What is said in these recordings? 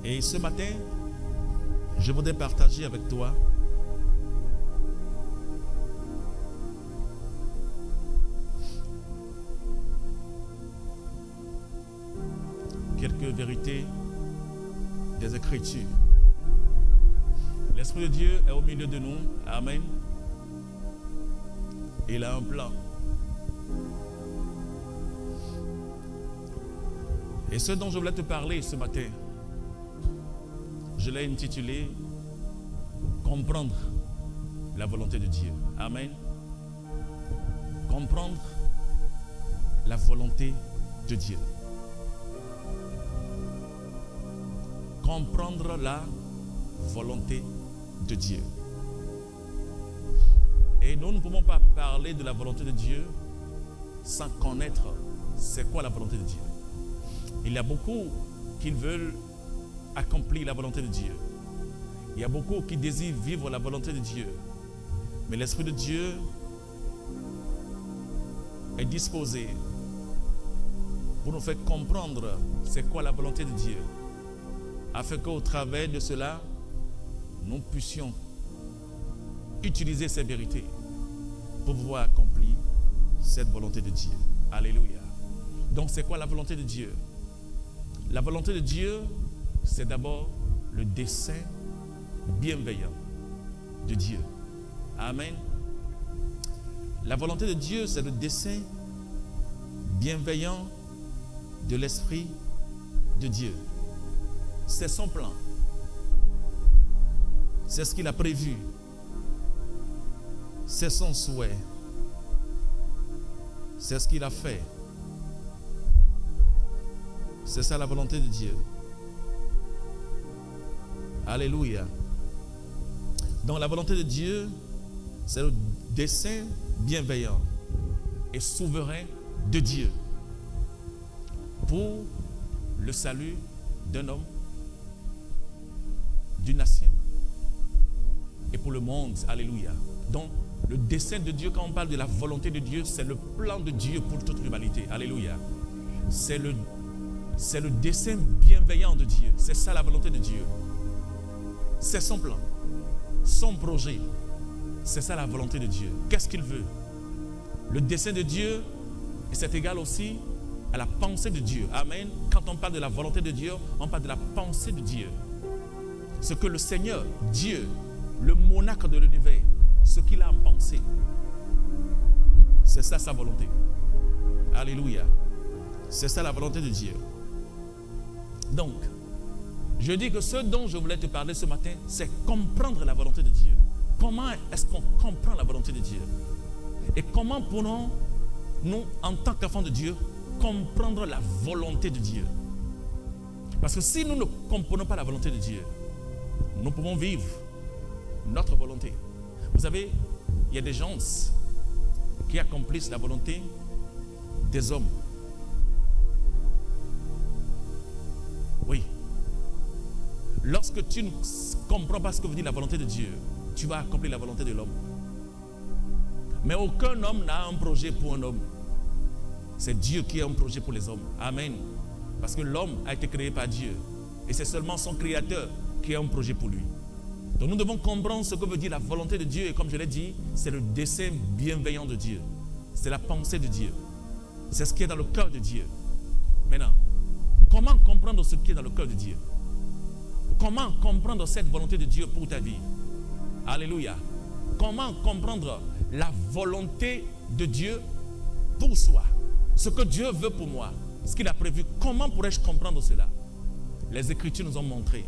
Et ce matin, je voudrais partager avec toi quelques vérités des Écritures. L'Esprit de Dieu est au milieu de nous. Amen. Il a un plan. Et ce dont je voulais te parler ce matin, je l'ai intitulé « Comprendre la volonté de Dieu ». Amen. Comprendre la volonté de Dieu. Comprendre la volonté de Dieu. Et nous ne pouvons pas parler de la volonté de Dieu sans connaître c'est quoi la volonté de Dieu. Il y a beaucoup qui veulent accomplir la volonté de Dieu. Il y a beaucoup qui désirent vivre la volonté de Dieu. Mais l'Esprit de Dieu est disposé pour nous faire comprendre c'est quoi la volonté de Dieu, afin qu'au travers de cela, nous puissions utiliser ces vérités pour pouvoir accomplir cette volonté de Dieu. Alléluia. Donc c'est quoi la volonté de Dieu? La volonté de Dieu, c'est d'abord le dessein bienveillant de Dieu. Amen. La volonté de Dieu, c'est le dessein bienveillant de l'Esprit de Dieu. C'est son plan. C'est ce qu'il a prévu. C'est son souhait. C'est ce qu'il a fait. C'est ça la volonté de Dieu. Alléluia. Donc la volonté de Dieu, c'est le dessein bienveillant et souverain de Dieu pour le salut d'un homme, d'une nation et pour le monde. Alléluia. Donc le dessein de Dieu, quand on parle de la volonté de Dieu, c'est le plan de Dieu pour toute l'humanité. Alléluia. C'est le dessein bienveillant de Dieu. C'est ça la volonté de Dieu. C'est son plan, son projet. C'est ça la volonté de Dieu. Qu'est-ce qu'il veut? Le dessein de Dieu, c'est égal aussi à la pensée de Dieu. Amen. Quand on parle de la volonté de Dieu, on parle de la pensée de Dieu. Ce que le Seigneur, Dieu, le monarque de l'univers, ce qu'il a en pensée, c'est ça sa volonté. Alléluia. C'est ça la volonté de Dieu. Donc, je dis que ce dont je voulais te parler ce matin, c'est comprendre la volonté de Dieu. Comment est-ce qu'on comprend la volonté de Dieu? Et comment pourrons-nous, en tant qu'enfants de Dieu, comprendre la volonté de Dieu? Parce que si nous ne comprenons pas la volonté de Dieu, nous pouvons vivre notre volonté. Vous savez, il y a des gens qui accomplissent la volonté des hommes. Oui. Lorsque tu ne comprends pas ce que veut dire la volonté de Dieu, tu vas accomplir la volonté de l'homme. Mais aucun homme n'a un projet pour un homme. C'est Dieu qui a un projet pour les hommes. Amen. Parce que l'homme a été créé par Dieu. Et c'est seulement son créateur qui a un projet pour lui. Donc nous devons comprendre ce que veut dire la volonté de Dieu. Et comme je l'ai dit, c'est le dessein bienveillant de Dieu. C'est la pensée de Dieu. C'est ce qui est dans le cœur de Dieu. Maintenant, comment comprendre ce qui est dans le cœur de Dieu? Comment comprendre cette volonté de Dieu pour ta vie? Alléluia. Comment comprendre la volonté de Dieu pour soi? Ce que Dieu veut pour moi, ce qu'il a prévu. Comment pourrais-je comprendre cela? Les Écritures nous ont montré.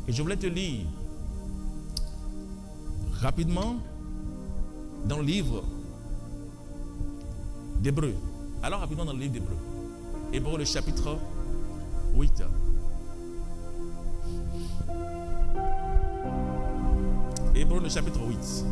Et je voulais te lire rapidement dans le livre d'Hébreux. Alors rapidement dans le livre d'Hébreux. Hébreux le chapitre 8. Hébreux le chapitre 8.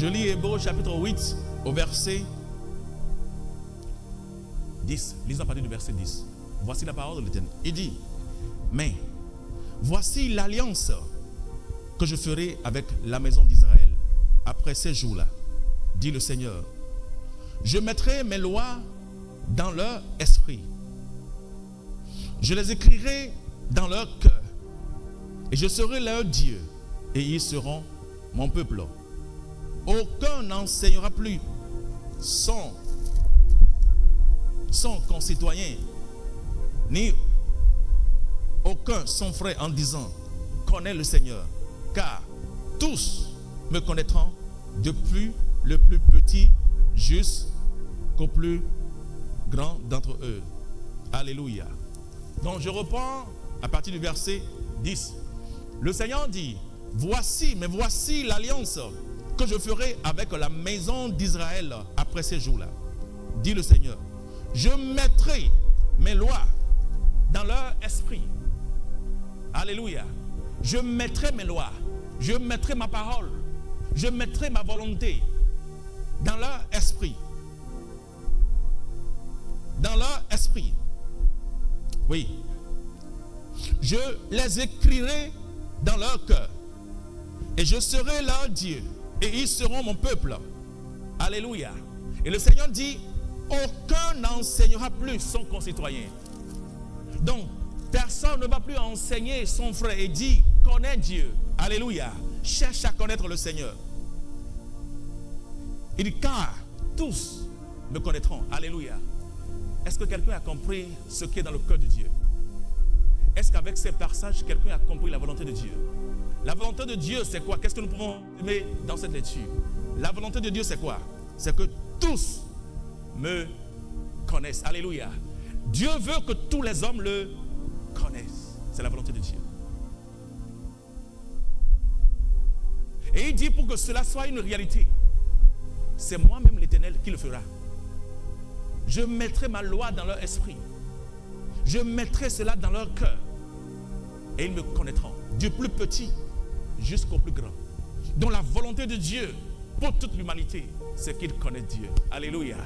Je lis Hébreux chapitre 8 au verset 10. Lisons à partir du verset 10. Voici la parole de l'Éternel. Il dit, mais voici l'alliance que je ferai avec la maison d'Israël après ces jours-là, dit le Seigneur. Je mettrai mes lois dans leur esprit. Je les écrirai dans leur cœur. Et je serai leur Dieu. Et ils seront mon peuple. Aucun n'enseignera plus son concitoyen, ni aucun son frère en disant, connais le Seigneur. Car tous me connaîtront, depuis le plus petit jusqu'au plus grand d'entre eux. Alléluia. Donc je reprends à partir du verset 10. Le Seigneur dit, voici l'alliance que je ferai avec la maison d'Israël après ces jours-là. Dit le Seigneur, je mettrai mes lois dans leur esprit. Alléluia. Je mettrai mes lois, je mettrai ma parole, je mettrai ma volonté dans leur esprit. Dans leur esprit. Oui. Je les écrirai dans leur cœur. Et je serai leur Dieu. Et ils seront mon peuple. Alléluia. Et le Seigneur dit, aucun n'enseignera plus son concitoyen. Donc, personne ne va plus enseigner son frère et dire, connais Dieu. Alléluia. Cherche à connaître le Seigneur. Il dit, car tous me connaîtront. Alléluia. Est-ce que quelqu'un a compris ce qui est dans le cœur de Dieu? Est-ce qu'avec ces passages, quelqu'un a compris la volonté de Dieu? La volonté de Dieu, c'est quoi? Qu'est-ce que nous pouvons aimer dans cette lecture? La volonté de Dieu, c'est quoi? C'est que tous me connaissent. Alléluia. Dieu veut que tous les hommes le connaissent. C'est la volonté de Dieu. Et il dit, pour que cela soit une réalité, c'est moi-même l'Éternel qui le fera. Je mettrai ma loi dans leur esprit. Je mettrai cela dans leur cœur. Et ils me connaîtront, du plus petit jusqu'au plus grand. Donc la volonté de Dieu pour toute l'humanité, c'est qu'ils connaissent Dieu. Alléluia.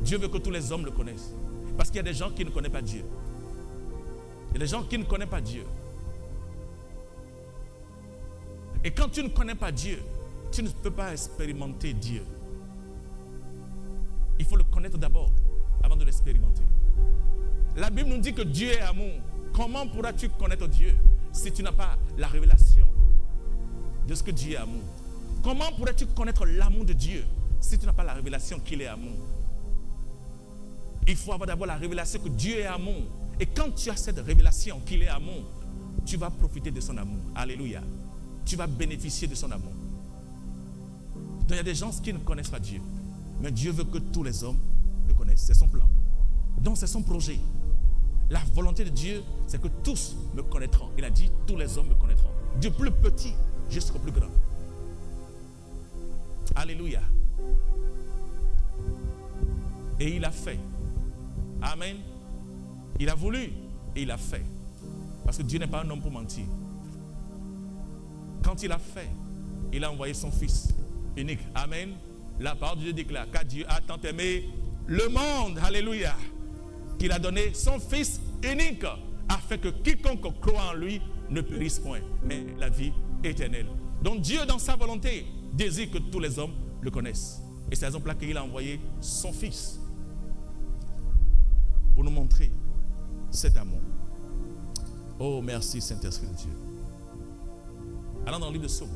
Dieu veut que tous les hommes le connaissent. Parce qu'il y a des gens qui ne connaissent pas Dieu. Il y a des gens qui ne connaissent pas Dieu. Et quand tu ne connais pas Dieu, tu ne peux pas expérimenter Dieu. Il faut le connaître d'abord, avant de l'expérimenter. La Bible nous dit que Dieu est amour. Comment pourras-tu connaître Dieu si tu n'as pas la révélation de ce que Dieu est amour? Comment pourrais-tu connaître l'amour de Dieu si tu n'as pas la révélation qu'il est amour? Il faut avoir d'abord la révélation que Dieu est amour. Et quand tu as cette révélation qu'il est amour, tu vas profiter de son amour. Alléluia. Tu vas bénéficier de son amour. Donc il y a des gens qui ne connaissent pas Dieu. Mais Dieu veut que tous les hommes le connaissent. C'est son plan. Donc c'est son projet. La volonté de Dieu, c'est que tous me connaîtront. Il a dit, tous les hommes me connaîtront. Du plus petit jusqu'au plus grand. Alléluia. Et il a fait. Amen. Il a voulu et il a fait. Parce que Dieu n'est pas un homme pour mentir. Quand il a fait, il a envoyé son Fils unique. Amen. La parole de Dieu déclare, car Dieu a tant aimé le monde. Alléluia. Qu'il a donné son Fils unique, afin que quiconque croit en lui ne périsse point, mais la vie éternelle. Donc Dieu, dans sa volonté, désire que tous les hommes le connaissent. Et c'est la raison pour laquelle il a envoyé son Fils pour nous montrer cet amour. Oh, merci Saint-Esprit de Dieu. Allons dans le livre de Psaume.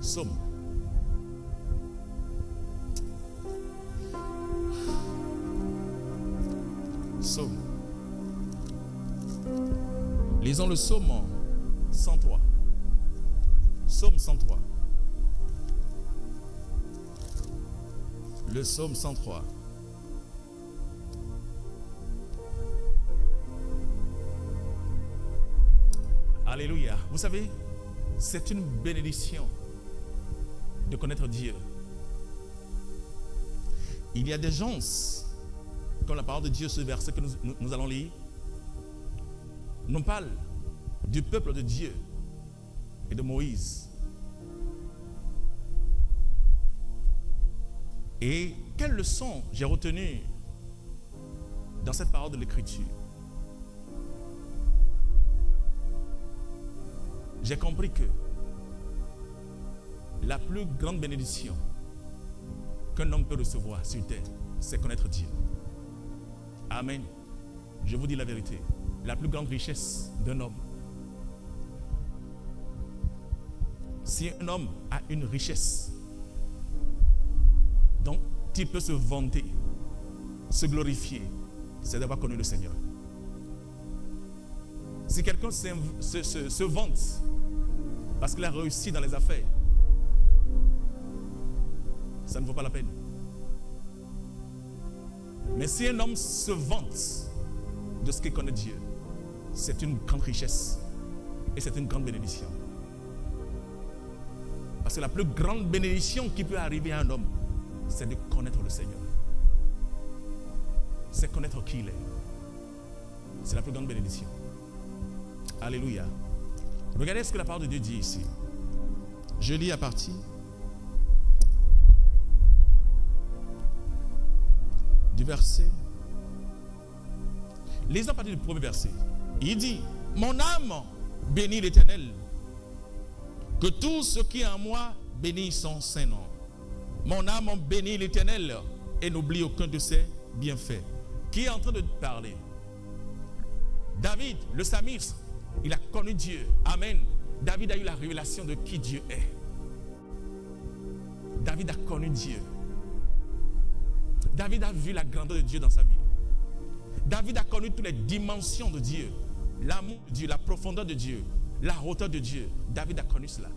Psaume. Psaume. Lisons le psaume 103. Psaume 103. Le psaume 103. Alléluia. Vous savez, c'est une bénédiction de connaître Dieu. Il y a des gens, comme la parole de Dieu, ce verset que nous allons lire, nous parle du peuple de Dieu et de Moïse. Et quelle leçon j'ai retenue dans cette parole de l'Écriture? J'ai compris que la plus grande bénédiction qu'un homme peut recevoir sur terre, c'est connaître Dieu. Amen. Je vous dis la vérité. La plus grande richesse d'un homme, si un homme a une richesse dont il peut se vanter, se glorifier, c'est d'avoir connu le Seigneur. Si quelqu'un se vante parce qu'il a réussi dans les affaires, ça ne vaut pas la peine. Mais si un homme se vante de ce qu'il connaît Dieu, c'est une grande richesse et c'est une grande bénédiction. Parce que la plus grande bénédiction qui peut arriver à un homme, c'est de connaître le Seigneur. C'est connaître qui il est. C'est la plus grande bénédiction. Alléluia. Regardez ce que la parole de Dieu dit ici. Je lis à partir du verset. Lisons à partir du premier verset. Il dit: mon âme bénit l'Éternel, que tout ce qui est en moi bénisse son saint nom. Mon âme bénit l'Éternel et n'oublie aucun de ses bienfaits. Qui est en train de parler? David, le psalmiste, il a connu Dieu. Amen. David a eu la révélation de qui Dieu est. David a connu Dieu. David a vu la grandeur de Dieu dans sa vie. David a connu toutes les dimensions de Dieu. L'amour de Dieu, la profondeur de Dieu, la hauteur de Dieu. David a connu cela.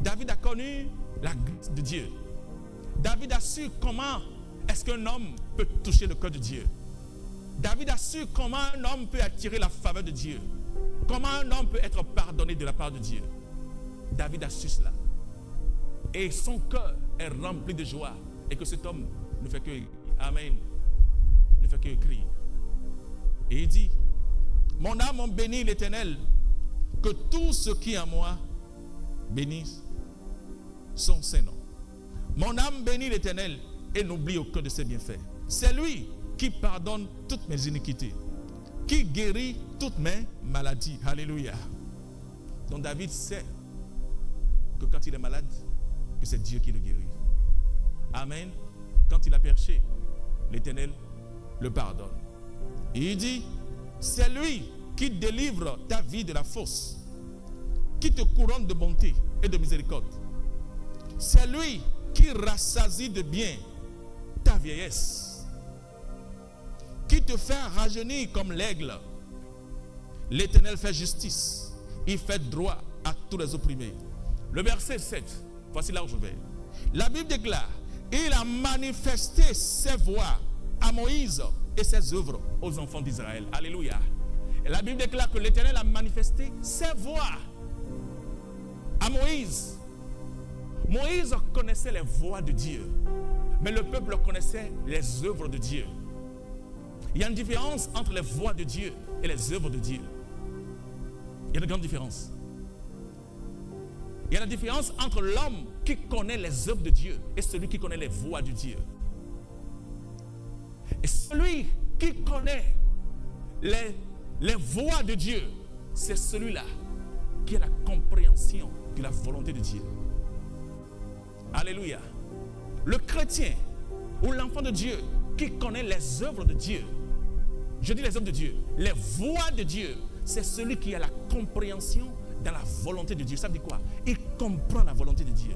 David a connu la grâce de Dieu. David a su comment est-ce qu'un homme peut toucher le cœur de Dieu. David a su comment un homme peut attirer la faveur de Dieu. Comment un homme peut être pardonné de la part de Dieu. David a su cela. Et son cœur est rempli de joie. Et que cet homme ne fait que, amen, ne fait que écrire. Et il dit: mon âme bénit l'Éternel, que tout ce qui est en moi bénisse son saint nom. Mon âme bénit l'Éternel et n'oublie aucun de ses bienfaits. C'est lui qui pardonne toutes mes iniquités, qui guérit toutes mes maladies. Alléluia. Donc David sait que quand il est malade, que c'est Dieu qui le guérit. Amen. Quand il a péché, l'Éternel le pardonne. Et il dit: c'est lui qui délivre ta vie de la fosse, qui te couronne de bonté et de miséricorde. C'est lui qui rassasie de bien ta vieillesse, qui te fait rajeunir comme l'aigle. L'Éternel fait justice, il fait droit à tous les opprimés. Le verset 7, voici là où je vais. La Bible déclare: il a manifesté ses voies à Moïse et ses œuvres aux enfants d'Israël. Alléluia. Et la Bible déclare que l'Éternel a manifesté ses voies à Moïse. Moïse connaissait les voies de Dieu, mais le peuple connaissait les œuvres de Dieu. Il y a une différence entre les voies de Dieu et les œuvres de Dieu. Il y a une grande différence. Il y a la différence entre l'homme qui connaît les œuvres de Dieu et celui qui connaît les voies de Dieu. Et celui qui connaît les voies de Dieu, c'est celui-là qui a la compréhension de la volonté de Dieu. Alléluia. Le chrétien ou l'enfant de Dieu qui connaît les œuvres de Dieu, je dis les œuvres de Dieu, les voies de Dieu, c'est celui qui a la compréhension dans la volonté de Dieu. Ça veut dire quoi? Il comprend la volonté de Dieu.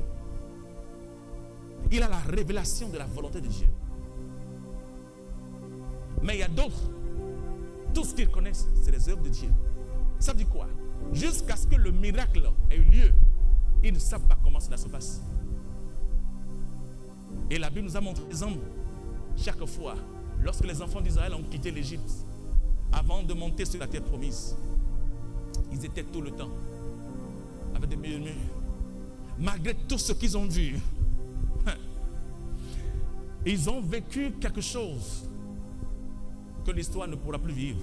Il a la révélation de la volonté de Dieu. Mais il y a d'autres, tout ce qu'ils connaissent, c'est les œuvres de Dieu. Ça veut dire quoi? Jusqu'à ce que le miracle ait eu lieu, ils ne savent pas comment cela se passe. Et la Bible nous a montré l'exemple chaque fois, lorsque les enfants d'Israël ont quitté l'Égypte, avant de monter sur la terre promise, ils étaient tout le temps avec des murmures. Malgré tout ce qu'ils ont vu, ils ont vécu quelque chose que l'histoire ne pourra plus vivre.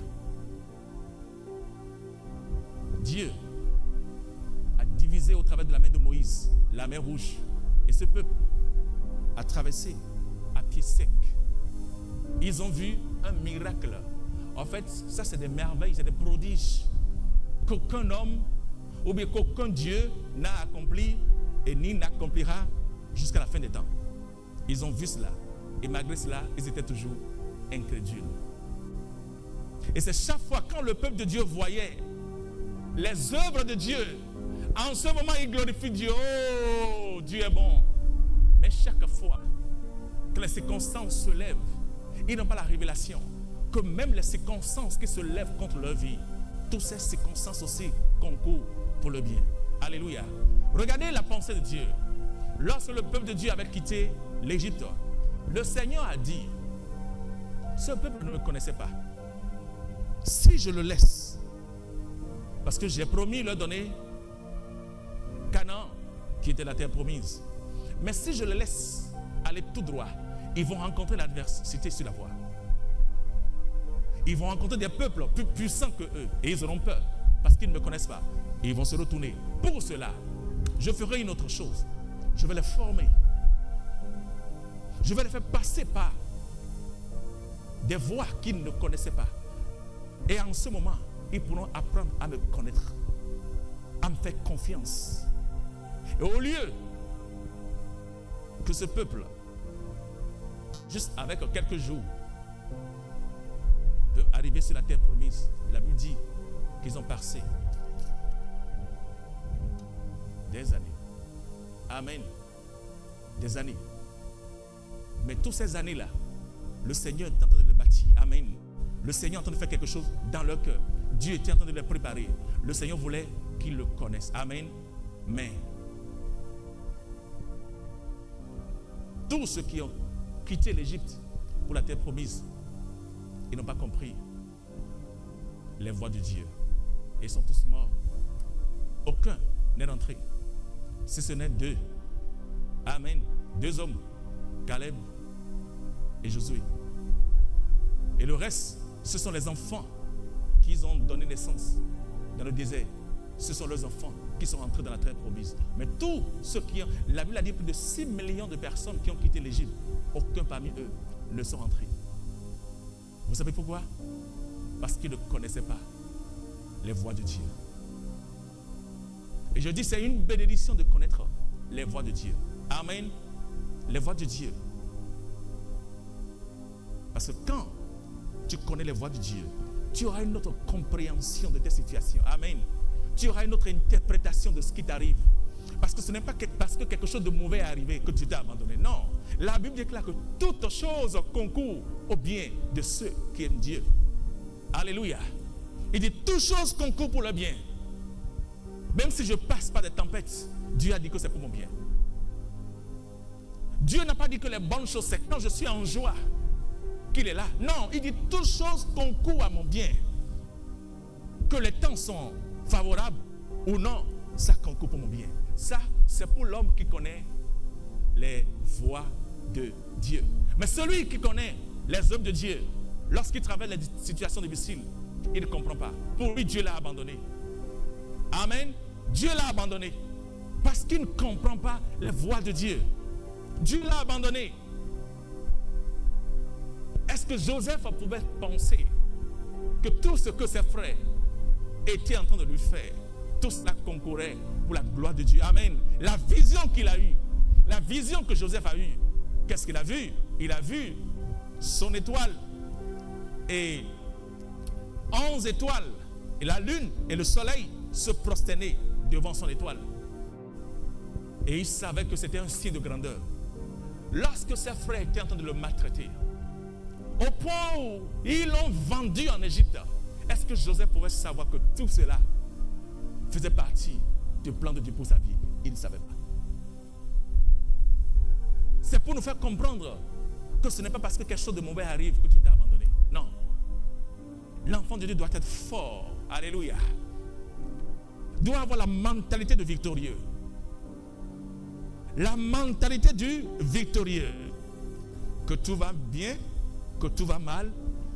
Dieu a divisé au travers de la main de Moïse la mer Rouge. Et ce peuple à traverser à pied sec. Ils ont vu un miracle. En fait, ça c'est des merveilles, c'est des prodiges qu'aucun homme ou bien qu'aucun Dieu n'a accompli et ni n'accomplira jusqu'à la fin des temps. Ils ont vu cela et malgré cela, ils étaient toujours incrédules. Et c'est chaque fois quand le peuple de Dieu voyait les œuvres de Dieu, en ce moment il glorifie Dieu. Oh, Dieu est bon. Mais chaque fois que les circonstances se lèvent, ils n'ont pas la révélation que même les circonstances qui se lèvent contre leur vie, toutes ces circonstances aussi concourent pour le bien. Alléluia. Regardez la pensée de Dieu. Lorsque le peuple de Dieu avait quitté l'Égypte, le Seigneur a dit, ce peuple ne me connaissait pas. Si je le laisse, parce que j'ai promis leur donner Canaan, qui était la terre promise. Mais si je le laisse aller tout droit, ils vont rencontrer l'adversité sur la voie. Ils vont rencontrer des peuples plus puissants que eux. Et ils auront peur, parce qu'ils ne me connaissent pas. Et ils vont se retourner. Pour cela, je ferai une autre chose. Je vais les former. Je vais les faire passer par des voies qu'ils ne connaissaient pas. Et en ce moment, ils pourront apprendre à me connaître, à me faire confiance. Et au lieu que ce peuple, juste avec quelques jours, peut arriver sur la terre promise, la Bible dit qu'ils ont passé des années. Amen. Des années. Mais toutes ces années-là, le Seigneur est en train de les bâtir. Amen. Le Seigneur est en train de faire quelque chose dans leur cœur. Dieu était en train de les préparer. Le Seigneur voulait qu'ils le connaissent. Amen. Mais tous ceux qui ont quitté l'Égypte pour la terre promise, ils n'ont pas compris les voies de Dieu. Et ils sont tous morts. Aucun n'est rentré. Si ce n'est deux. Amen. Deux hommes, Caleb et Josué. Et le reste, ce sont les enfants qui ont donné naissance dans le désert. Ce sont leurs enfants qui sont entrés dans la terre promise. Mais tous ceux qui ont... La Bible a dit plus de 6 millions de personnes qui ont quitté l'Égypte. Aucun parmi eux ne sont rentrés. Vous savez pourquoi? Parce qu'ils ne connaissaient pas les voies de Dieu. Et je dis, c'est une bénédiction de connaître les voies de Dieu. Amen. Les voies de Dieu. Parce que quand tu connais les voies de Dieu, tu auras une autre compréhension de tes situations. Amen. Tu auras une autre interprétation de ce qui t'arrive. Parce que ce n'est pas parce que quelque chose de mauvais est arrivé que tu t'es abandonné. Non. La Bible déclare que toute chose concourt au bien de ceux qui aiment Dieu. Alléluia. Il dit toutes choses concourent pour le bien. Même si je passe par des tempêtes, Dieu a dit que c'est pour mon bien. Dieu n'a pas dit que les bonnes choses, c'est quand je suis en joie qu'il est là. Non, il dit toutes choses concourent à mon bien. Que les temps sont favorables ou non, ça concourt pour mon bien. Ça, c'est pour l'homme qui connaît les voies de Dieu. Mais celui qui connaît les œuvres de Dieu, lorsqu'il traverse les situations difficiles, il ne comprend pas. Pour lui, Dieu l'a abandonné. Amen. Dieu l'a abandonné parce qu'il ne comprend pas les voies de Dieu. Dieu l'a abandonné. Est-ce que Joseph pouvait penser que tout ce que ses frères étaient en train de lui faire, tout cela concourait pour la gloire de Dieu? Amen. La vision qu'il a eue, la vision que Joseph a eue, qu'est-ce qu'il a vu? Il a vu son étoile et 11 étoiles, et la lune et le soleil se prosterner devant son étoile. Et il savait que c'était un signe de grandeur. Lorsque ses frères étaient en train de le maltraiter, au point où ils l'ont vendu en Égypte, est-ce que Joseph pouvait savoir que tout cela faisait partie du plan de Dieu pour sa vie? Il ne savait pas. C'est pour nous faire comprendre que ce n'est pas parce que quelque chose de mauvais arrive que Dieu t'a abandonné. Non. L'enfant de Dieu doit être fort. Alléluia. Doit avoir la mentalité de victorieux. La mentalité du victorieux. Que tout va bien, que tout va mal,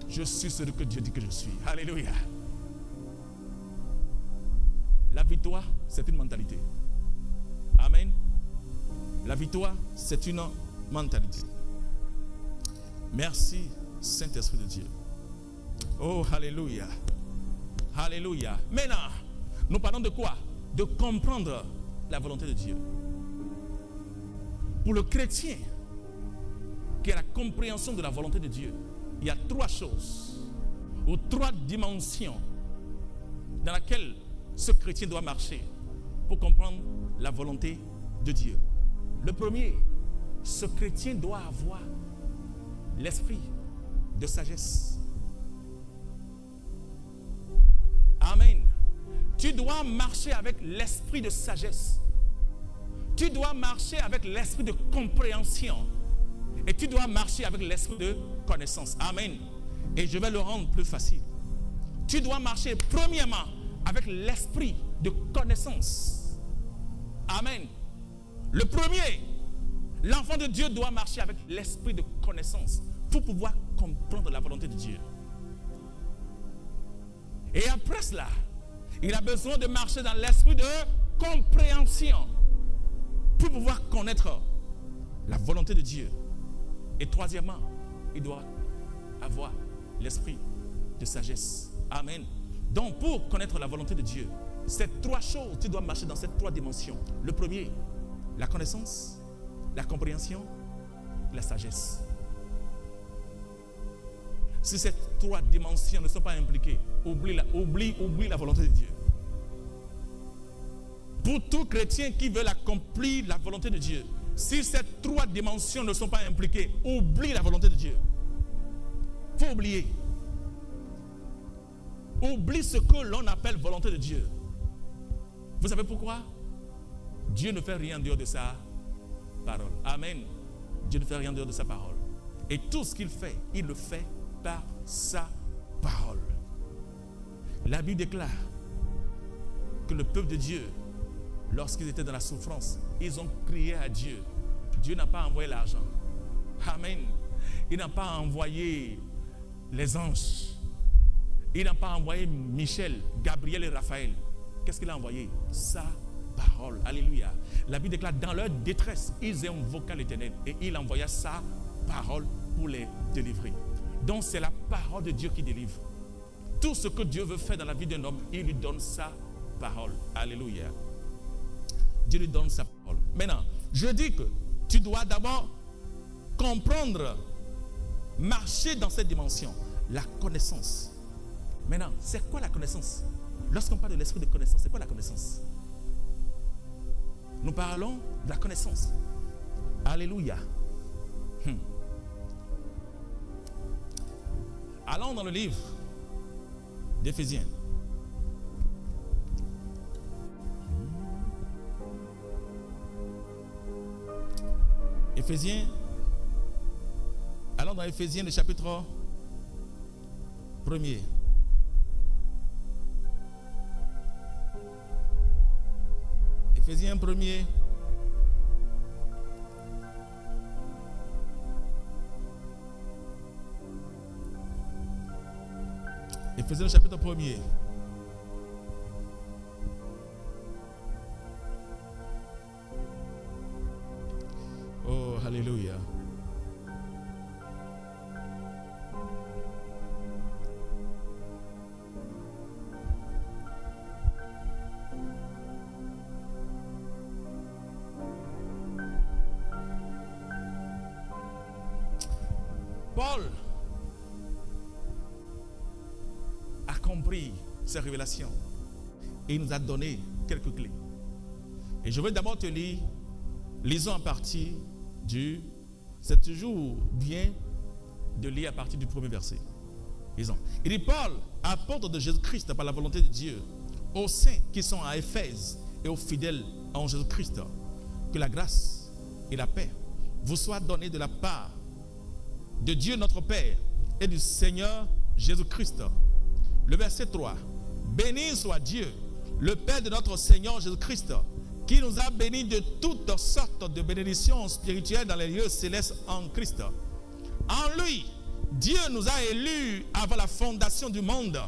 je suis celui que Dieu dit que je suis. Alléluia. La victoire, c'est une mentalité. Amen. La victoire, c'est une mentalité. Merci, Saint-Esprit de Dieu. Oh, alléluia. Alléluia. Maintenant, nous parlons de quoi? De comprendre la volonté de Dieu. Pour le chrétien qui a la compréhension de la volonté de Dieu, il y a trois choses ou trois dimensions dans lesquelles ce chrétien doit marcher pour comprendre la volonté de Dieu. Le premier, ce chrétien doit avoir l'esprit de sagesse. Amen. Tu dois marcher avec l'esprit de sagesse. Tu dois marcher avec l'esprit de compréhension. Et tu dois marcher avec l'esprit de connaissance. Amen. Et je vais le rendre plus facile. Tu dois marcher premièrement avec l'esprit de connaissance. Amen. Le premier, l'enfant de Dieu doit marcher avec l'esprit de connaissance pour pouvoir comprendre la volonté de Dieu. Et après cela, il a besoin de marcher dans l'esprit de compréhension pour pouvoir connaître la volonté de Dieu. Et troisièmement, il doit avoir l'esprit de sagesse. Amen. Donc, pour connaître la volonté de Dieu, ces trois choses, tu dois marcher dans ces trois dimensions. Le premier, la connaissance, la compréhension, la sagesse. Si ces trois dimensions ne sont pas impliquées, oublie la volonté de Dieu. Pour tout chrétien qui veut accomplir la volonté de Dieu, si ces trois dimensions ne sont pas impliquées, oublie la volonté de Dieu. Il faut oublier. Oublie ce que l'on appelle volonté de Dieu. Vous savez pourquoi? Dieu ne fait rien en dehors de sa parole. Amen. Dieu ne fait rien en dehors de sa parole. Et tout ce qu'il fait, il le fait par sa parole. La Bible déclare que le peuple de Dieu, lorsqu'ils étaient dans la souffrance, ils ont crié à Dieu. Dieu n'a pas envoyé l'argent. Amen. Il n'a pas envoyé les anges. Il n'a pas envoyé Michel, Gabriel et Raphaël. Qu'est-ce qu'il a envoyé? Sa parole. Alléluia. La Bible déclare, dans leur détresse, ils invoquaient l'Éternel et il envoya sa parole pour les délivrer. Donc c'est la parole de Dieu qui délivre. Tout ce que Dieu veut faire dans la vie d'un homme, il lui donne sa parole. Alléluia. Dieu lui donne sa parole. Maintenant, je dis que tu dois d'abord comprendre, marcher dans cette dimension, la connaissance. Maintenant, c'est quoi la connaissance? Lorsqu'on parle de l'esprit de connaissance, c'est quoi la connaissance? Nous parlons de la connaissance. Alléluia. Allons dans le livre d'Éphésiens. Éphésiens. Allons dans Éphésiens, le chapitre 1er. Éphésiens 1er. Éphésiens chapitre 1er. Oh, alléluia. Paul a compris ces révélations et il nous a donné quelques clés. Et je vais d'abord te lire, lisons à partir du... C'est toujours bien de lire à partir du premier verset. Lisons. Il dit, Paul, apôtre de Jésus-Christ par la volonté de Dieu, aux saints qui sont à Éphèse et aux fidèles en Jésus-Christ, que la grâce et la paix vous soient données de la part de Dieu notre Père et du Seigneur Jésus-Christ. Le verset 3. Béni soit Dieu, le Père de notre Seigneur Jésus-Christ, qui nous a bénis de toutes sortes de bénédictions spirituelles dans les lieux célestes en Christ. En lui, Dieu nous a élus avant la fondation du monde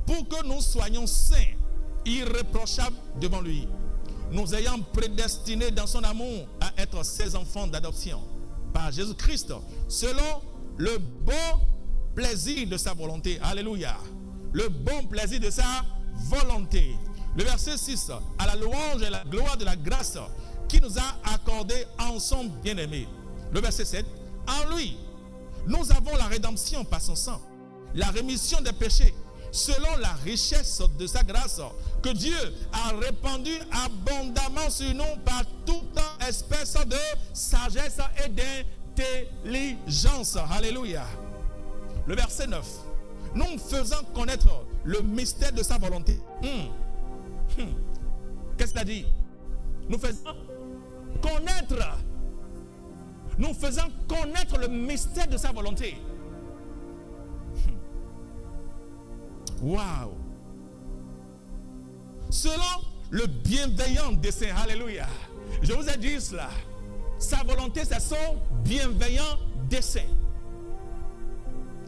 pour que nous soyons saints, irréprochables devant lui, nous ayant prédestinés dans son amour à être ses enfants d'adoption par Jésus-Christ, selon le bon plaisir de sa volonté. Alléluia. Le bon plaisir de sa volonté. Le verset 6, à la louange et la gloire de la grâce qui nous a accordé en son bien-aimé. Le verset 7, en lui, nous avons la rédemption par son sang, la rémission des péchés, selon la richesse de sa grâce, que Dieu a répandu abondamment sur nous par toute espèce de sagesse et d'intelligence. Alléluia. Le verset 9, nous faisons connaître le mystère de sa volonté. Qu'est-ce qu'il a dit? Nous faisons connaître. Nous faisons connaître le mystère de sa volonté. Waouh! Selon le bienveillant dessein. Alléluia. Je vous ai dit cela. Sa volonté, c'est son bienveillant dessein.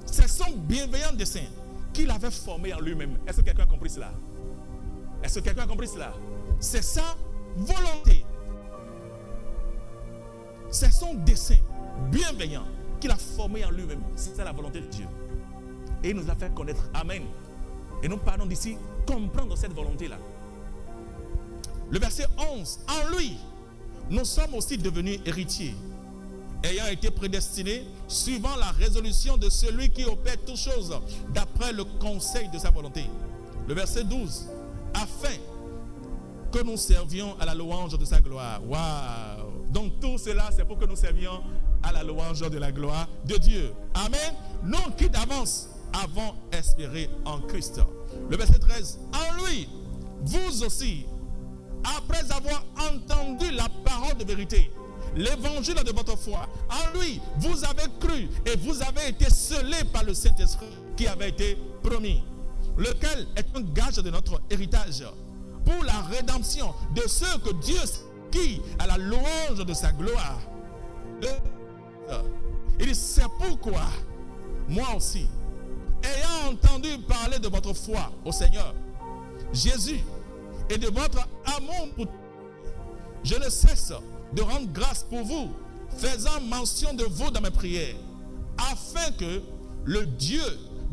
C'est son bienveillant dessein qu'il avait formé en lui-même. Est-ce que quelqu'un a compris cela? Est-ce que quelqu'un a compris cela? C'est sa volonté. C'est son dessein bienveillant qu'il a formé en lui-même. C'est ça la volonté de Dieu. Et il nous a fait connaître. Amen. Et nous parlons d'ici comprendre cette volonté-là. Le verset 11. En lui, nous sommes aussi devenus héritiers, ayant été prédestinés, suivant la résolution de celui qui opère toutes choses, d'après le conseil de sa volonté. Le verset 12. Afin que nous servions à la louange de sa gloire. Waouh! Donc tout cela, c'est pour que nous servions à la louange de la gloire de Dieu. Amen. Nous qui d'avance avons espéré en Christ. Le verset 13. En lui, vous aussi, après avoir entendu la parole de vérité, l'évangile de votre foi, en lui, vous avez cru et vous avez été scellés par le Saint-Esprit qui avait été promis, lequel est un gage de notre héritage pour la rédemption de ceux que Dieu qui à la louange de sa gloire. Il dit, c'est pourquoi moi aussi, ayant entendu parler de votre foi au Seigneur Jésus et de votre amour pour je ne cesse de rendre grâce pour vous, faisant mention de vous dans mes prières, afin que le Dieu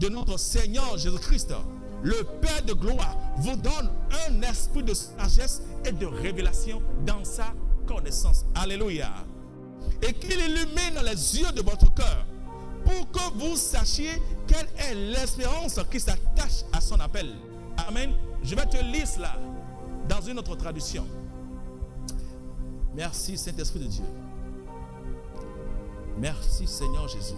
de notre Seigneur Jésus-Christ, le Père de gloire, vous donne un esprit de sagesse et de révélation dans sa connaissance. Alléluia. Et qu'il illumine les yeux de votre cœur pour que vous sachiez quelle est l'espérance qui s'attache à son appel. Amen. Je vais te lire cela dans une autre traduction. Merci Saint-Esprit de Dieu. Merci Seigneur Jésus.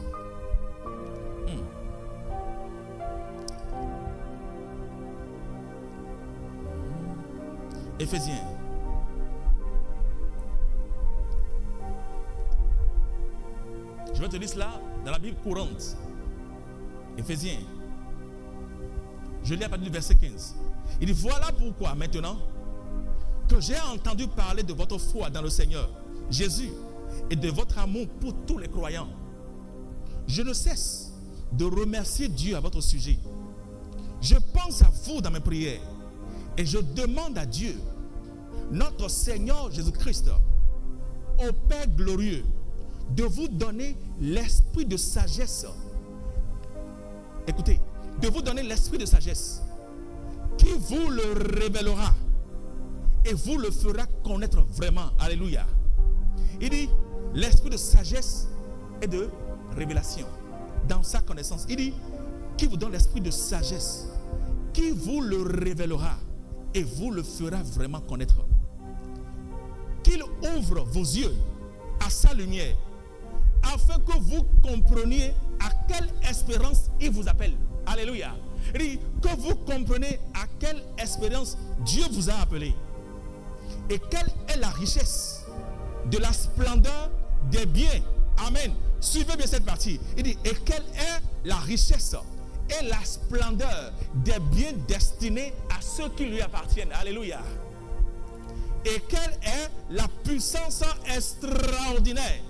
Éphésiens. Je vais te lire cela dans la Bible courante. Éphésiens. Je lis à partir du verset 15. Il dit, voilà pourquoi maintenant que j'ai entendu parler de votre foi dans le Seigneur Jésus et de votre amour pour tous les croyants, je ne cesse de remercier Dieu à votre sujet. Je pense à vous dans mes prières et je demande à Dieu, notre Seigneur Jésus-Christ, au Père glorieux, de vous donner l'esprit de sagesse. Écoutez, de vous donner l'esprit de sagesse qui vous le révélera et vous le fera connaître vraiment. Alléluia. Il dit l'esprit de sagesse et de révélation dans sa connaissance. Il dit qui vous donne l'esprit de sagesse qui vous le révélera et vous le fera vraiment connaître. Qu'il ouvre vos yeux à sa lumière afin que vous compreniez à quelle espérance il vous appelle. Alléluia. Il dit que vous comprenez à quelle espérance Dieu vous a appelé et quelle est la richesse de la splendeur des biens. Amen. Suivez bien cette partie. Il dit et quelle est la richesse et la splendeur des biens destinés à ceux qui lui appartiennent. Alléluia. Et quelle est la puissance extraordinaire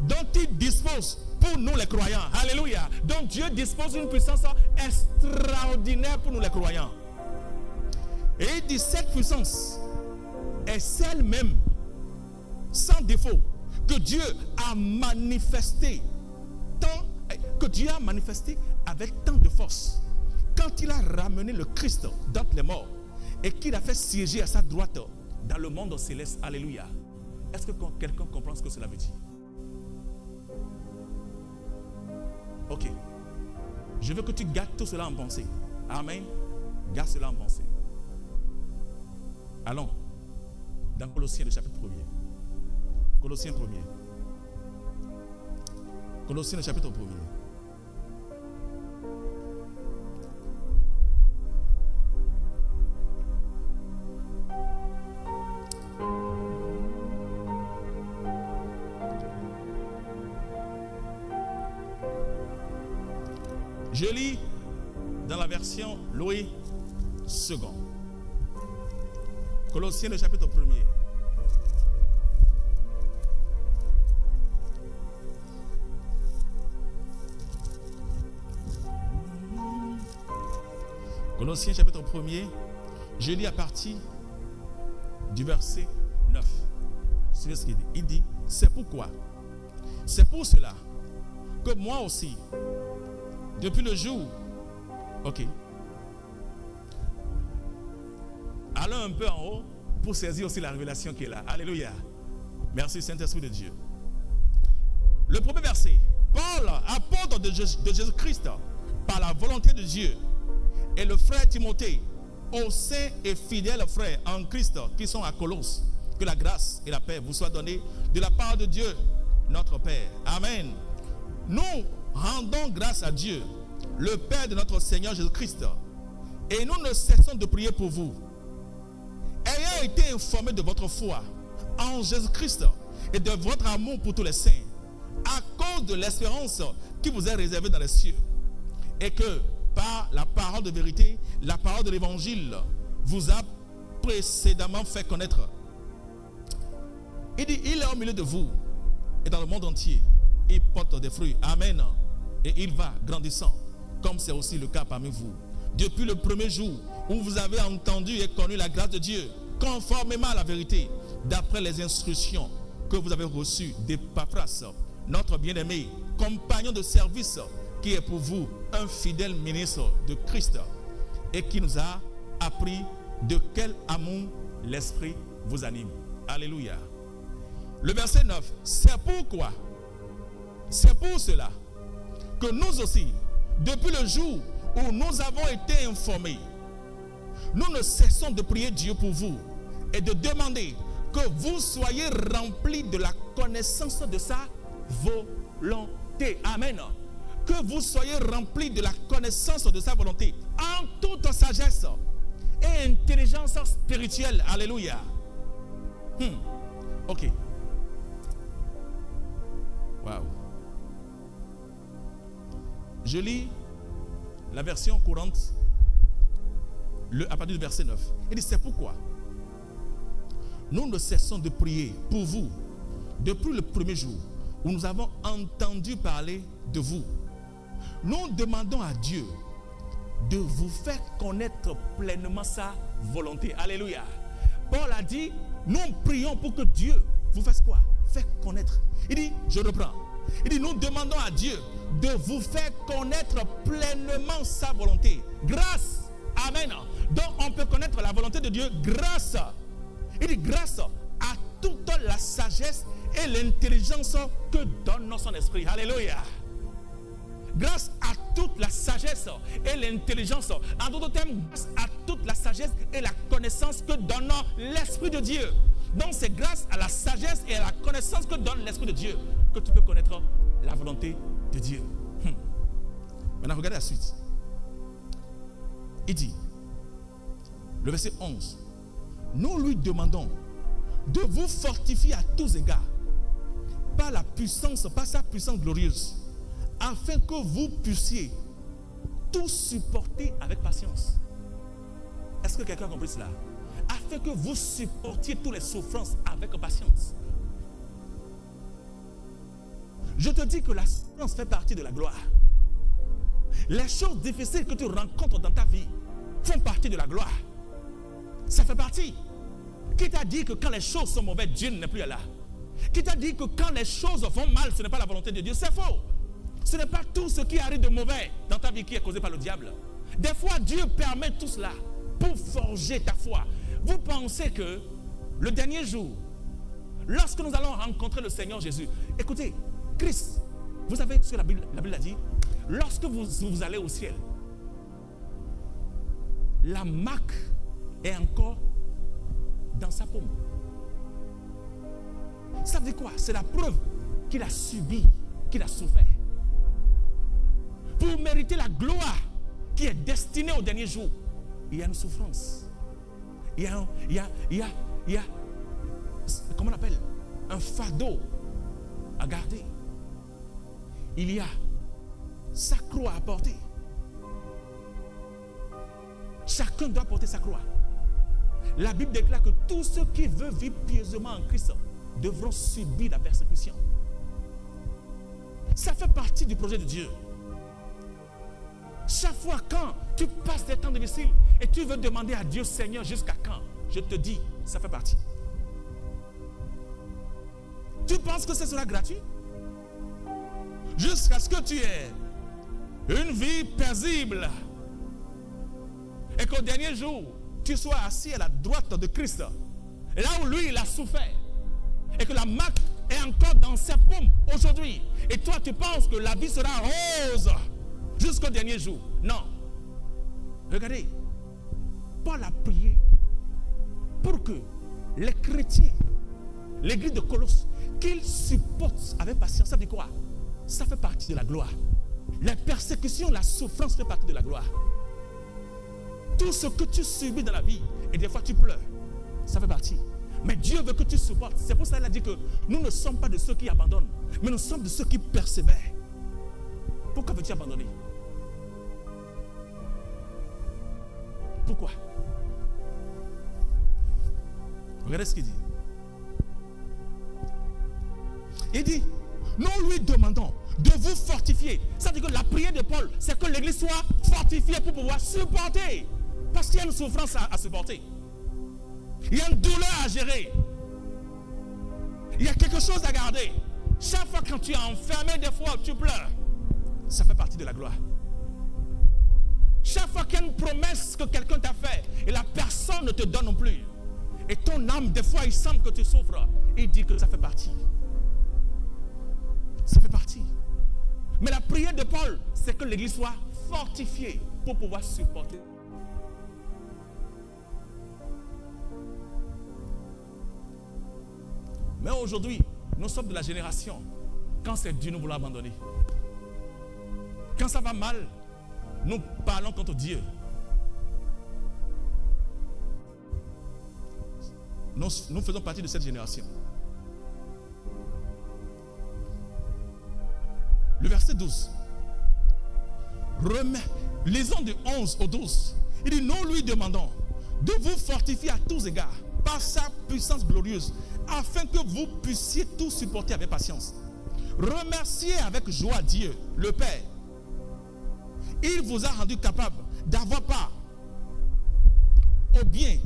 dont il dispose pour nous les croyants. Alléluia. Donc Dieu dispose d'une puissance extraordinaire pour nous les croyants. Et il dit cette puissance est celle même, sans défaut, que Dieu a manifesté avec tant de force, quand il a ramené le Christ d'entre les morts et qu'il a fait siéger à sa droite dans le monde céleste. Alléluia. Est-ce que quelqu'un comprend ce que cela veut dire? Ok. Je veux que tu gardes tout cela en pensée. Amen. Garde cela en pensée. Allons dans Colossiens, le chapitre 1er. Colossiens 1er. Colossiens, le chapitre 1er. Je lis dans la version Louis II. Colossiens, le chapitre 1er. Colossiens, chapitre 1er. Je lis à partir du verset 9. C'est ce qu'il dit. Il dit, c'est pourquoi, c'est pour cela que moi aussi, depuis le jour, ok, allons un peu en haut pour saisir aussi la révélation qui est là. Alléluia. Merci Saint-Esprit de Dieu. Le premier verset. Paul, apôtre de Jésus-Christ, par la volonté de Dieu, et le frère Timothée, aux saints et fidèles frères en Christ qui sont à Colosse, que la grâce et la paix vous soient données de la part de Dieu, notre Père. Amen. Nous rendons grâce à Dieu, le Père de notre Seigneur Jésus-Christ, et nous ne cessons de prier pour vous, ayant été informés de votre foi en Jésus-Christ et de votre amour pour tous les saints, à cause de l'espérance qui vous est réservée dans les cieux, et que par la parole de vérité, la parole de l'évangile vous a précédemment fait connaître. Il dit, il est au milieu de vous et dans le monde entier. Il porte des fruits. Amen. Et il va grandissant, comme c'est aussi le cas parmi vous. Depuis le premier jour où vous avez entendu et connu la grâce de Dieu, conformément à la vérité, d'après les instructions que vous avez reçues d'Épaphras, notre bien-aimé, compagnon de service, qui est pour vous un fidèle ministre de Christ et qui nous a appris de quel amour l'Esprit vous anime. Alléluia. Le verset 9, c'est pourquoi, c'est pour cela que nous aussi, depuis le jour où nous avons été informés, nous ne cessons de prier Dieu pour vous et de demander que vous soyez remplis de la connaissance de sa volonté. Amen. Que vous soyez remplis de la connaissance de sa volonté en toute sagesse et intelligence spirituelle. Alléluia. Ok. Wow. Je lis la version courante à partir du verset 9. Il dit, c'est pourquoi nous ne cessons de prier pour vous depuis le premier jour où nous avons entendu parler de vous. Nous demandons à Dieu de vous faire connaître pleinement sa volonté. Alléluia. Paul a dit, nous prions pour que Dieu vous fasse quoi? Faire connaître. Il dit, je reprends. Il dit, nous demandons à Dieu de vous faire connaître pleinement sa volonté. Grâce. Amen. Donc on peut connaître la volonté de Dieu grâce. Il dit grâce à toute la sagesse et l'intelligence que donne son esprit. Alléluia. Grâce à toute la sagesse et l'intelligence. En d'autres termes, grâce à toute la sagesse et la connaissance que donne l'Esprit de Dieu. Donc c'est grâce à la sagesse et à la connaissance que donne l'Esprit de Dieu que tu peux connaître la volonté de Dieu. Maintenant regardez la suite. Il dit, le verset 11, nous lui demandons de vous fortifier à tous égards par la puissance, par sa puissance glorieuse, afin que vous puissiez tout supporter avec patience. Est-ce que quelqu'un a compris cela? Afin que vous supportiez toutes les souffrances avec patience. Je te dis que la souffrance fait partie de la gloire. Les choses difficiles que tu rencontres dans ta vie font partie de la gloire. Ça fait partie. Qui t'a dit que quand les choses sont mauvaises, Dieu n'est plus là? qui t'a dit que quand les choses vont mal, ce n'est pas la volonté de Dieu. C'est faux. Ce n'est pas tout ce qui arrive de mauvais dans ta vie qui est causé par le diable. Des fois, Dieu permet tout cela pour forger ta foi. Vous pensez que le dernier jour, lorsque nous allons rencontrer le Seigneur Jésus, écoutez, Christ, vous savez ce que la Bible a dit? Lorsque vous allez au ciel, la marque est encore dans sa paume. Ça veut dire quoi? C'est la preuve qu'il a subi, qu'il a souffert. Pour mériter la gloire qui est destinée au dernier jour, il y a une souffrance. Il y a comment on appelle? Un fardeau à garder. Il y a sa croix à porter. Chacun doit porter sa croix. La Bible déclare que tous ceux qui veulent vivre pieusement en Christ devront subir la persécution. Ça fait partie du projet de Dieu. Chaque fois quand tu passes des temps difficiles et tu veux demander à Dieu, Seigneur, jusqu'à quand? Je te dis, ça fait partie. Tu penses que ce sera gratuit? Jusqu'à ce que tu aies une vie paisible et qu'au dernier jour, tu sois assis à la droite de Christ, là où lui, il a souffert, et que la marque est encore dans ses paumes aujourd'hui, et toi, tu penses que la vie sera rose jusqu'au dernier jour. Non. Regardez, Paul a prié pour que les chrétiens, l'église de Colosse, qu'ils supportent avec patience. Ça veut dire quoi? Ça fait partie de la gloire. La persécution, la souffrance fait partie de la gloire. Tout ce que tu subis dans la vie, et des fois tu pleures, ça fait partie. Mais Dieu veut que tu supportes. C'est pour ça qu'il a dit que nous ne sommes pas de ceux qui abandonnent, mais nous sommes de ceux qui persévèrent. Pourquoi veux-tu abandonner? Pourquoi? Regardez ce qu'il dit. Il dit, nous lui demandons de vous fortifier. Ça veut dire que la prière de Paul, c'est que l'église soit fortifiée pour pouvoir supporter. Parce qu'il y a une souffrance à supporter. Il y a une douleur à gérer. Il y a quelque chose à garder. Chaque fois quand tu es enfermé, des fois tu pleures. Ça fait partie de la gloire. Chaque fois qu'il y a une promesse que quelqu'un t'a fait et la personne ne te donne non plus. Et ton âme, des fois, il semble que tu souffres. Il dit que ça fait partie. Ça fait partie. Mais la prière de Paul, c'est que l'église soit fortifiée pour pouvoir supporter. Mais aujourd'hui, nous sommes de la génération, quand c'est Dieu, nous voulons abandonner. Quand ça va mal, nous parlons contre Dieu. Nous faisons partie de cette génération. Le verset 12. Lisons du 11 au 12. Il dit, nous lui demandons de vous fortifier à tous égards par sa puissance glorieuse, afin que vous puissiez tout supporter avec patience. Remerciez avec joie Dieu, le Père. Il vous a rendu capable d'avoir part au bien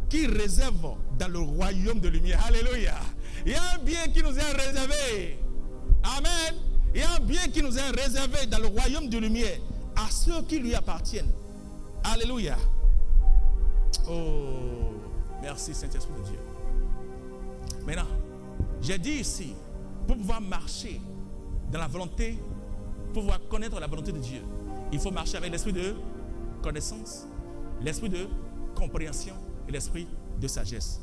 qu'il réserve dans le royaume de lumière. Alléluia. Il y a un bien qui nous est réservé. Amen. Il y a un bien qui nous est réservé dans le royaume de lumière à ceux qui lui appartiennent. Alléluia. Oh, merci Saint-Esprit de Dieu. Maintenant, j'ai dit ici, pour pouvoir marcher dans la volonté, pour pouvoir connaître la volonté de Dieu, il faut marcher avec l'esprit de connaissance, l'esprit de compréhension et l'esprit de sagesse.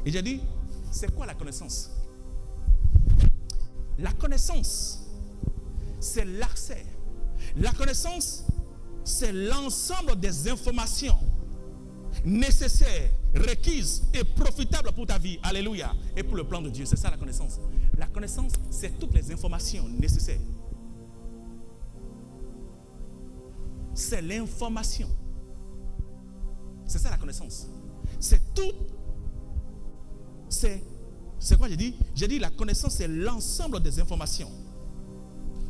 Et j'ai dit, c'est quoi la connaissance? La connaissance, c'est l'accès. La connaissance, c'est l'ensemble des informations nécessaires, requises et profitables pour ta vie. Alléluia. Et pour le plan de Dieu. C'est ça la connaissance. La connaissance, c'est toutes les informations nécessaires. C'est l'information. C'est ça la connaissance. C'est tout. C'est quoi j'ai dit? J'ai dit la connaissance, c'est l'ensemble des informations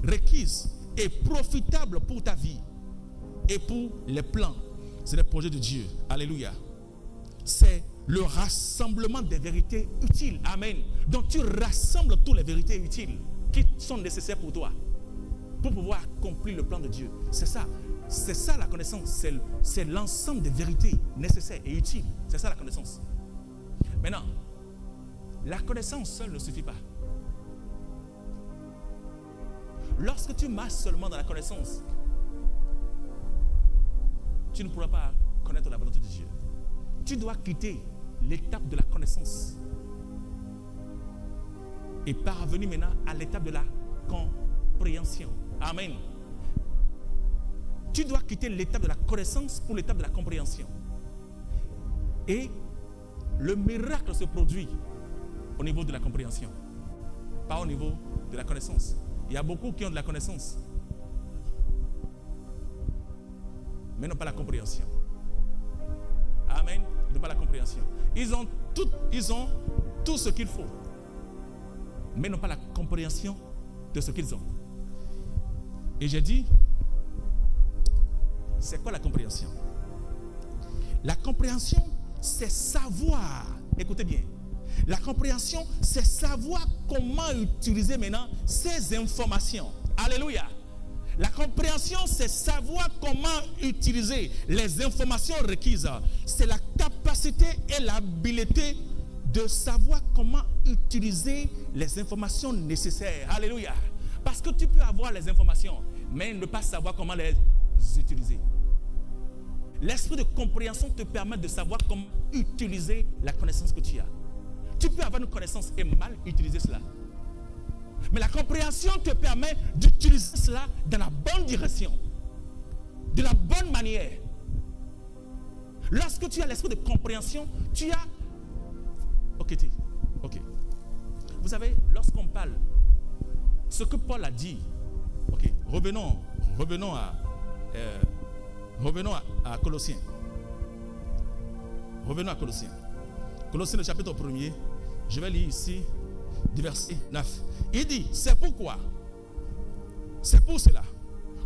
requises et profitables pour ta vie et pour les plans. C'est le projet de Dieu. Alléluia. C'est le rassemblement des vérités utiles. Amen. Donc tu rassembles toutes les vérités utiles qui sont nécessaires pour toi, pour pouvoir accomplir le plan de Dieu. C'est ça la connaissance. C'est l'ensemble des vérités nécessaires et utiles. C'est ça la connaissance. Maintenant, la connaissance seule ne suffit pas. Lorsque tu marches seulement dans la connaissance, tu ne pourras pas connaître la volonté de Dieu. Tu dois quitter l'étape de la connaissance et parvenir maintenant à l'étape de la compréhension. Amen. Tu dois quitter l'étape de la connaissance pour l'étape de la compréhension. Et le miracle se produit au niveau de la compréhension, pas au niveau de la connaissance. Il y a beaucoup qui ont de la connaissance, mais n'ont pas la compréhension. Amen. Ils n'ont pas la compréhension. Ils ont tout ce qu'il faut, mais n'ont pas la compréhension de ce qu'ils ont. Et j'ai dit, c'est quoi la compréhension? La compréhension, c'est savoir. Écoutez bien. La compréhension, c'est savoir comment utiliser maintenant ces informations. Alléluia. La compréhension, c'est savoir comment utiliser les informations requises. C'est la capacité et l'habileté de savoir comment utiliser les informations nécessaires. Alléluia. Parce que tu peux avoir les informations, mais ne pas savoir comment les utiliser. L'esprit de compréhension te permet de savoir comment utiliser la connaissance que tu as. Tu peux avoir une connaissance et mal utiliser cela. Mais la compréhension te permet d'utiliser cela dans la bonne direction, de la bonne manière. Lorsque tu as l'esprit de compréhension, tu as... Ok. Vous savez, lorsqu'on parle, ce que Paul a dit, ok, revenons à Colossiens. Revenons à Colossiens. Colossiens, le chapitre 1er, je vais lire ici, du verset 9. Il dit, c'est pour cela,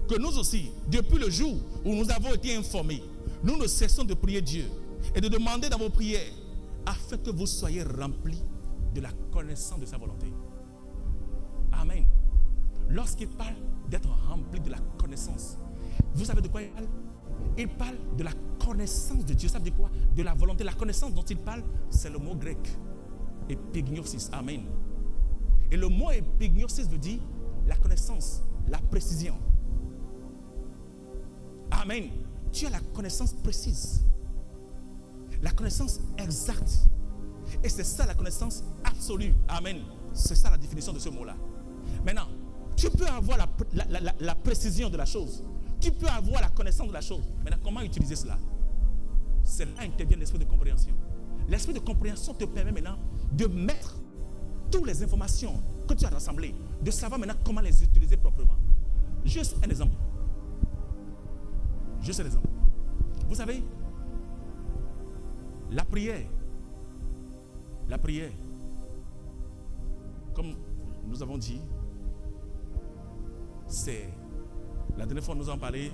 que nous aussi, depuis le jour où nous avons été informés, nous ne cessons de prier Dieu et de demander dans vos prières, afin que vous soyez remplis de la connaissance de sa volonté. Amen. Lorsqu'il parle d'être rempli de la connaissance, vous savez de quoi il parle? Il parle de la connaissance de Dieu. Ça veut dire quoi? De la volonté. La connaissance dont il parle, c'est le mot grec épignosis. Amen. Et le mot épignosis veut dire la connaissance, la précision. Amen. Tu as la connaissance précise, la connaissance exacte. Et c'est ça la connaissance absolue. Amen. C'est ça la définition de ce mot-là. Maintenant, tu peux avoir la précision de la chose. Tu peux avoir la connaissance de la chose. Maintenant, comment utiliser cela? C'est là qu'intervient l'esprit de compréhension. L'esprit de compréhension te permet maintenant de mettre toutes les informations que tu as rassemblées, de savoir maintenant comment les utiliser proprement. Juste un exemple. Vous savez, la prière, comme nous avons dit, c'est... La dernière fois, nous avons parlé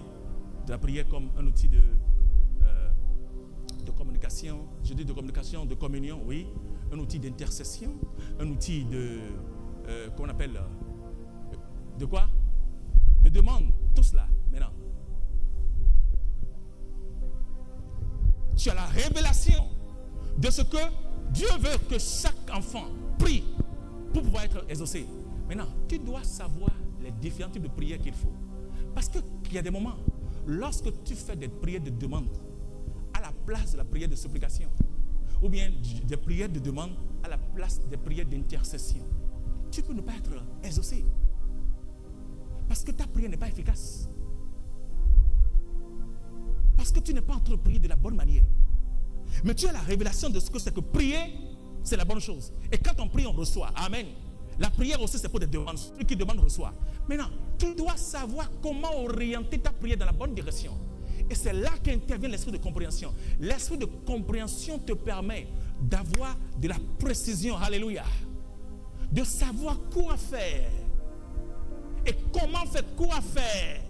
de la prière comme un outil de communication. Je dis de communication, de communion, oui. Un outil d'intercession, un outil de... qu'on appelle... de quoi? De demande, tout cela, maintenant. Tu as la révélation de ce que Dieu veut que chaque enfant prie pour pouvoir être exaucé. Maintenant, tu dois savoir les différents types de prières qu'il faut. Parce qu'il y a des moments, lorsque tu fais des prières de demande à la place de la prière de supplication, ou bien des prières de demande à la place des prières d'intercession, tu peux ne pas être exaucé. Parce que ta prière n'est pas efficace. Parce que tu n'es pas en train de prier de la bonne manière. Mais tu as la révélation de ce que c'est que prier, c'est la bonne chose. Et quand on prie, on reçoit. Amen. La prière aussi, c'est pour des demandes. Celui qui demande reçoit. Maintenant, tu dois savoir comment orienter ta prière dans la bonne direction. Et c'est là qu'intervient l'esprit de compréhension. L'esprit de compréhension te permet d'avoir de la précision. Alléluia. De savoir quoi faire. Et comment faire, quoi faire.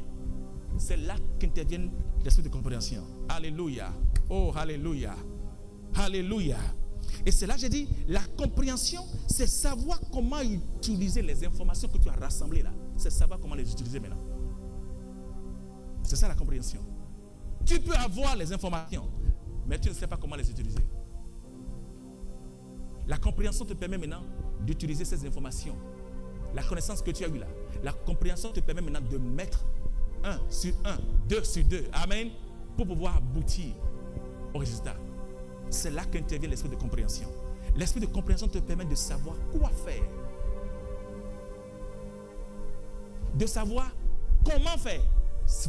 C'est là qu'intervient l'esprit de compréhension. Alléluia. Oh, alléluia. Alléluia. Et c'est là que j'ai dit, la compréhension, c'est savoir comment utiliser les informations que tu as rassemblées là. C'est savoir comment les utiliser maintenant. C'est ça la compréhension. Tu peux avoir les informations, mais tu ne sais pas comment les utiliser. La compréhension te permet maintenant d'utiliser ces informations. La connaissance que tu as eue là. La compréhension te permet maintenant de mettre 1 sur 1, 2 sur 2. Amen. Pour pouvoir aboutir au résultat. C'est là qu'intervient l'esprit de compréhension. L'esprit de compréhension te permet de savoir quoi faire. De savoir comment faire.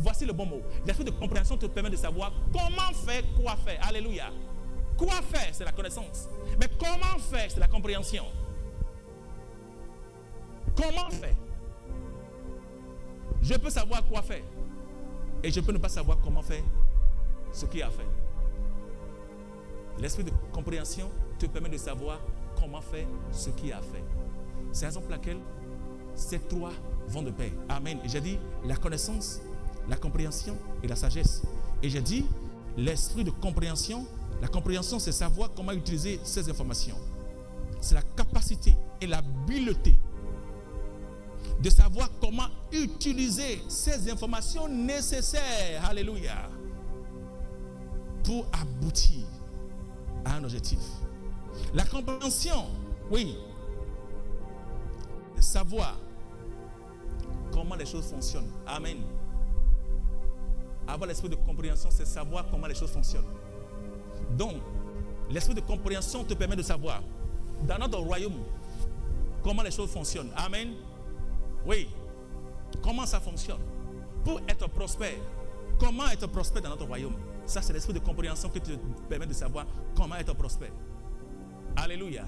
Voici le bon mot. L'esprit de compréhension te permet de savoir comment faire, quoi faire. Alléluia. Quoi faire, c'est la connaissance. Mais comment faire, c'est la compréhension. Comment faire? Je peux savoir quoi faire. Et je peux ne pas savoir comment faire ce qu'il y a à faire. L'esprit de compréhension te permet de savoir comment faire ce qu'il y a à faire. C'est la raison pour laquelle ces trois vont de pair. Amen. Et j'ai dit la connaissance, la compréhension et la sagesse. Et j'ai dit l'esprit de compréhension. La compréhension, c'est savoir comment utiliser ces informations. C'est la capacité et l'habileté de savoir comment utiliser ces informations nécessaires, alléluia, pour aboutir à un objectif. La compréhension, oui, savoir comment les choses fonctionnent. Amen. Avoir l'esprit de compréhension, c'est savoir comment les choses fonctionnent. Donc, l'esprit de compréhension te permet de savoir, dans notre royaume, comment les choses fonctionnent. Amen. Oui. Comment ça fonctionne? Pour être prospère, comment être prospère dans notre royaume? Ça, c'est l'esprit de compréhension qui te permet de savoir comment être prospère. Alléluia.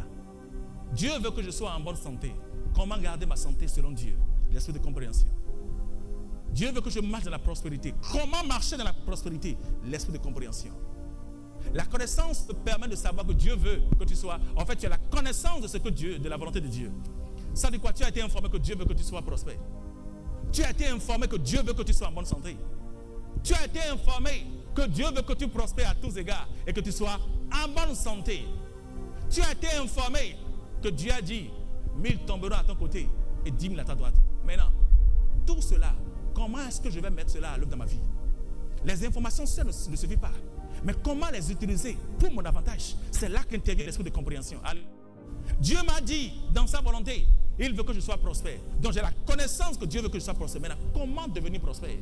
Dieu veut que je sois en bonne santé. Comment garder ma santé selon Dieu? L'esprit de compréhension. Dieu veut que je marche dans la prospérité. Comment marcher dans la prospérité? L'esprit de compréhension. La connaissance te permet de savoir que Dieu veut que tu sois. En fait, tu as la connaissance de ce que Dieu, de la volonté de Dieu. Ça dit quoi? Tu as été informé que Dieu veut que tu sois prospère. Tu as été informé que Dieu veut que tu sois en bonne santé. Tu as été informé que Dieu veut que tu prospères à tous égards et que tu sois en bonne santé. Tu as été informé que Dieu a dit 1000 tomberont à ton côté et 10 000 à ta droite. Maintenant, tout cela, comment est-ce que je vais mettre cela à l'œuvre dans ma vie? Les informations seules ne suffisent pas. Mais comment les utiliser pour mon avantage? C'est là qu'intervient l'esprit de compréhension. Dieu m'a dit dans sa volonté, il veut que je sois prospère. Donc j'ai la connaissance que Dieu veut que je sois prospère. Maintenant, comment devenir prospère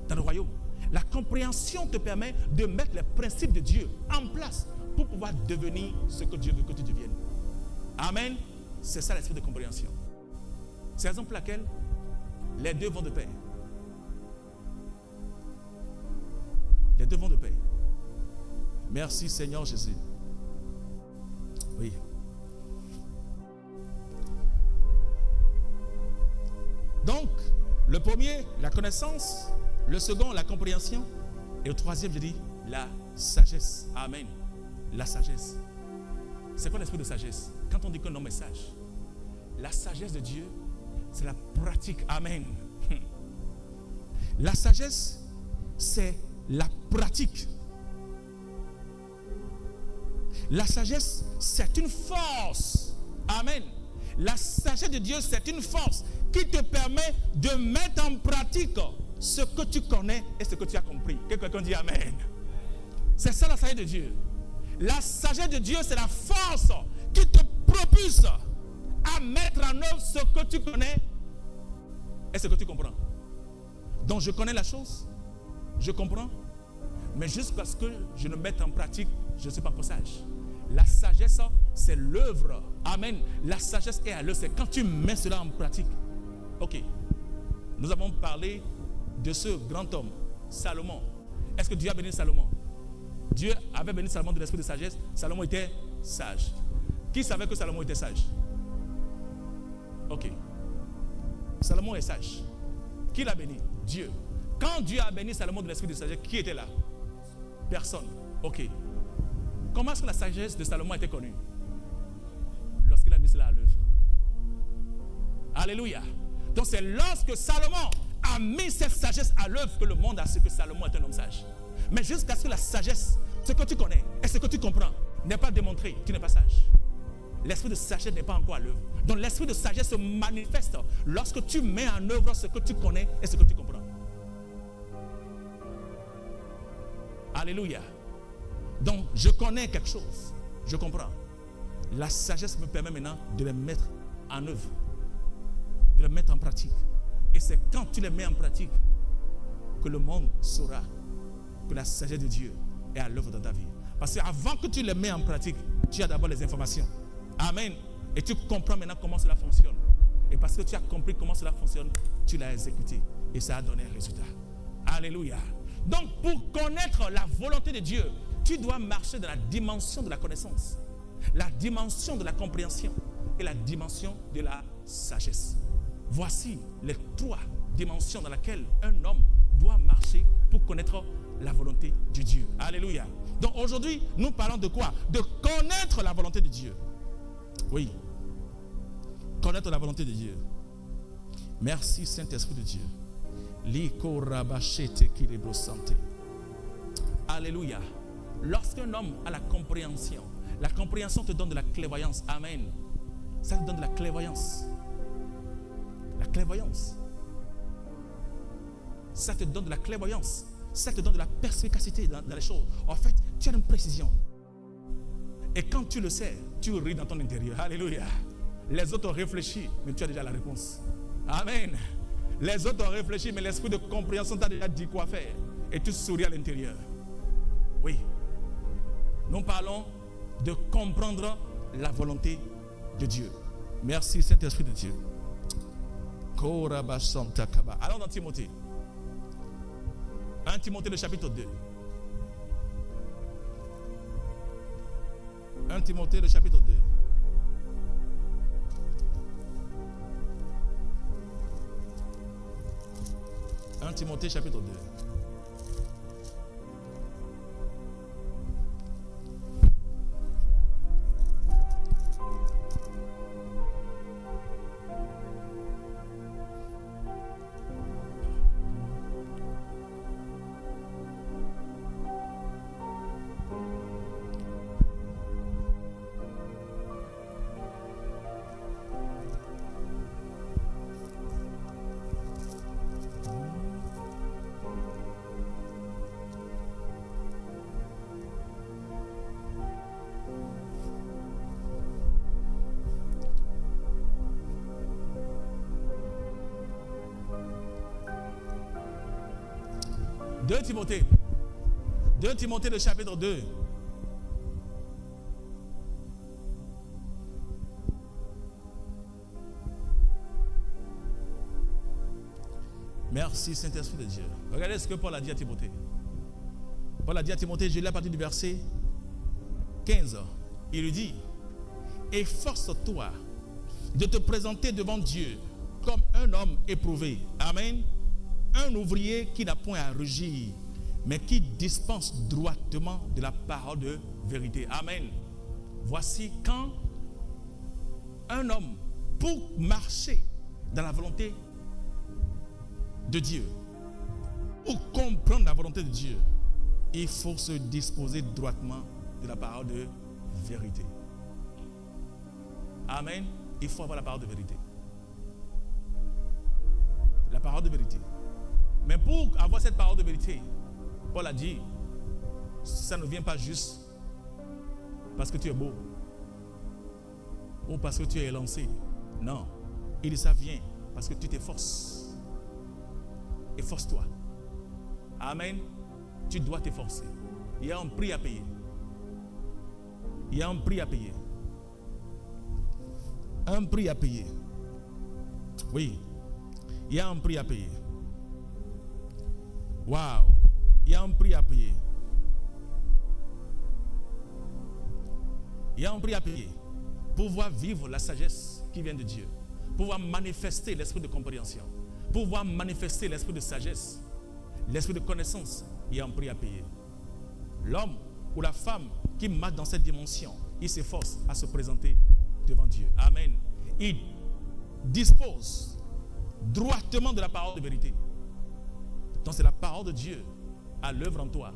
dans le royaume? La compréhension te permet de mettre les principes de Dieu en place pour pouvoir devenir ce que Dieu veut que tu deviennes. Amen. C'est ça l'esprit de compréhension. C'est la raison pour laquelle les deux vont de pair. Les deux vont de pair. Merci Seigneur Jésus. Oui. Donc, le premier, la connaissance. Le second, la compréhension. Et le troisième, je dis, la sagesse. Amen. La sagesse. C'est quoi l'esprit de sagesse? Quand on dit qu'un homme est sage, la sagesse de Dieu, c'est la pratique. Amen. La sagesse, c'est la pratique. La sagesse, c'est une force. Amen. La sagesse de Dieu, c'est une force qui te permet de mettre en pratique ce que tu connais et ce que tu as compris. Que quelqu'un dit Amen. C'est ça la sagesse de Dieu. La sagesse de Dieu, c'est la force qui te propulse à mettre en œuvre ce que tu connais et ce que tu comprends. Donc je connais la chose, je comprends, mais jusqu'à ce que je ne mette en pratique, je ne suis pas encore sage. La sagesse, c'est l'œuvre. Amen. La sagesse est à l'œuvre. C'est quand tu mets cela en pratique. Ok. Nous avons parlé de ce grand homme, Salomon. Est-ce que Dieu a béni Salomon? Dieu avait béni Salomon de l'esprit de sagesse. Salomon était sage. Qui savait que Salomon était sage? Ok. Salomon est sage. Qui l'a béni? Dieu. Quand Dieu a béni Salomon de l'esprit de sagesse, qui était là? Personne. Ok. Comment est-ce que la sagesse de Salomon a été connue? Lorsqu'il a mis cela à l'œuvre. Alléluia. Donc c'est lorsque Salomon a mis cette sagesse à l'œuvre que le monde a su que Salomon est un homme sage. Mais jusqu'à ce que la sagesse, ce que tu connais et ce que tu comprends, n'est pas démontré, tu n'es pas sage. L'esprit de sagesse n'est pas encore à l'œuvre. Donc l'esprit de sagesse se manifeste lorsque tu mets en œuvre ce que tu connais et ce que tu comprends. Alléluia. Donc je connais quelque chose, je comprends. La sagesse me permet maintenant de les mettre en œuvre, de les mettre en pratique. Et c'est quand tu les mets en pratique que le monde saura que la sagesse de Dieu est à l'œuvre dans ta vie. Parce qu'avant que tu les mets en pratique, tu as d'abord les informations. Amen. Et tu comprends maintenant comment cela fonctionne. Et parce que tu as compris comment cela fonctionne, tu l'as exécuté. Et ça a donné un résultat. Alléluia. Donc pour connaître la volonté de Dieu, tu dois marcher dans la dimension de la connaissance, la dimension de la compréhension et la dimension de la sagesse. Voici les 3 dimensions dans lesquelles un homme doit marcher pour connaître la volonté de Dieu. Alléluia. Donc aujourd'hui, nous parlons de quoi? De connaître la volonté de Dieu. Oui. Connaître la volonté de Dieu. Merci Saint-Esprit de Dieu. Alléluia. Lorsqu'un homme a la compréhension te donne de la clairvoyance. Amen. Ça te donne de la clairvoyance. La clairvoyance. Ça te donne de la clairvoyance. Ça te donne de la perspicacité dans les choses. En fait, tu as une précision. Et quand tu le sais, tu ris dans ton intérieur. Alléluia. Les autres ont réfléchi, mais tu as déjà la réponse. Amen. Les autres ont réfléchi, mais l'esprit de compréhension t'a déjà dit quoi faire. Et tu souris à l'intérieur. Oui. Nous parlons de comprendre la volonté de Dieu. Merci Saint-Esprit de Dieu. Allons dans Timothée. 1 Timothée le chapitre 2. 1 Timothée le chapitre 2. Timothée chapitre 2. Timothée. 2 Timothée le chapitre 2. Merci Saint-Esprit de Dieu. Regardez ce que Paul a dit à Timothée. Paul a dit à Timothée, je lis à partir du verset 15. Il lui dit, efforce-toi de te présenter devant Dieu comme un homme éprouvé. Amen. Un ouvrier qui n'a point à rugir, mais qui dispense droitement de la parole de vérité. Amen. Voici quand un homme, pour marcher dans la volonté de Dieu, pour comprendre la volonté de Dieu, il faut se disposer droitement de la parole de vérité. Amen. Il faut avoir la parole de vérité. La parole de vérité. Mais pour avoir cette parole de vérité, Paul a dit, ça ne vient pas juste parce que tu es beau ou parce que tu es élancé. Non. Il dit, ça vient parce que tu t'efforces. Efforce-toi. Amen. Tu dois t'efforcer. Il y a un prix à payer. Il y a un prix à payer. Un prix à payer. Oui. Il y a un prix à payer. Waouh, il y a un prix à payer. Il y a un prix à payer pour pouvoir vivre la sagesse qui vient de Dieu, pour pouvoir manifester l'esprit de compréhension, pour pouvoir manifester l'esprit de sagesse, l'esprit de connaissance. Il y a un prix à payer. L'homme ou la femme qui marche dans cette dimension, il s'efforce à se présenter devant Dieu. Amen. Il dispose droitement de la parole de vérité. Donc c'est la parole de Dieu à l'œuvre en toi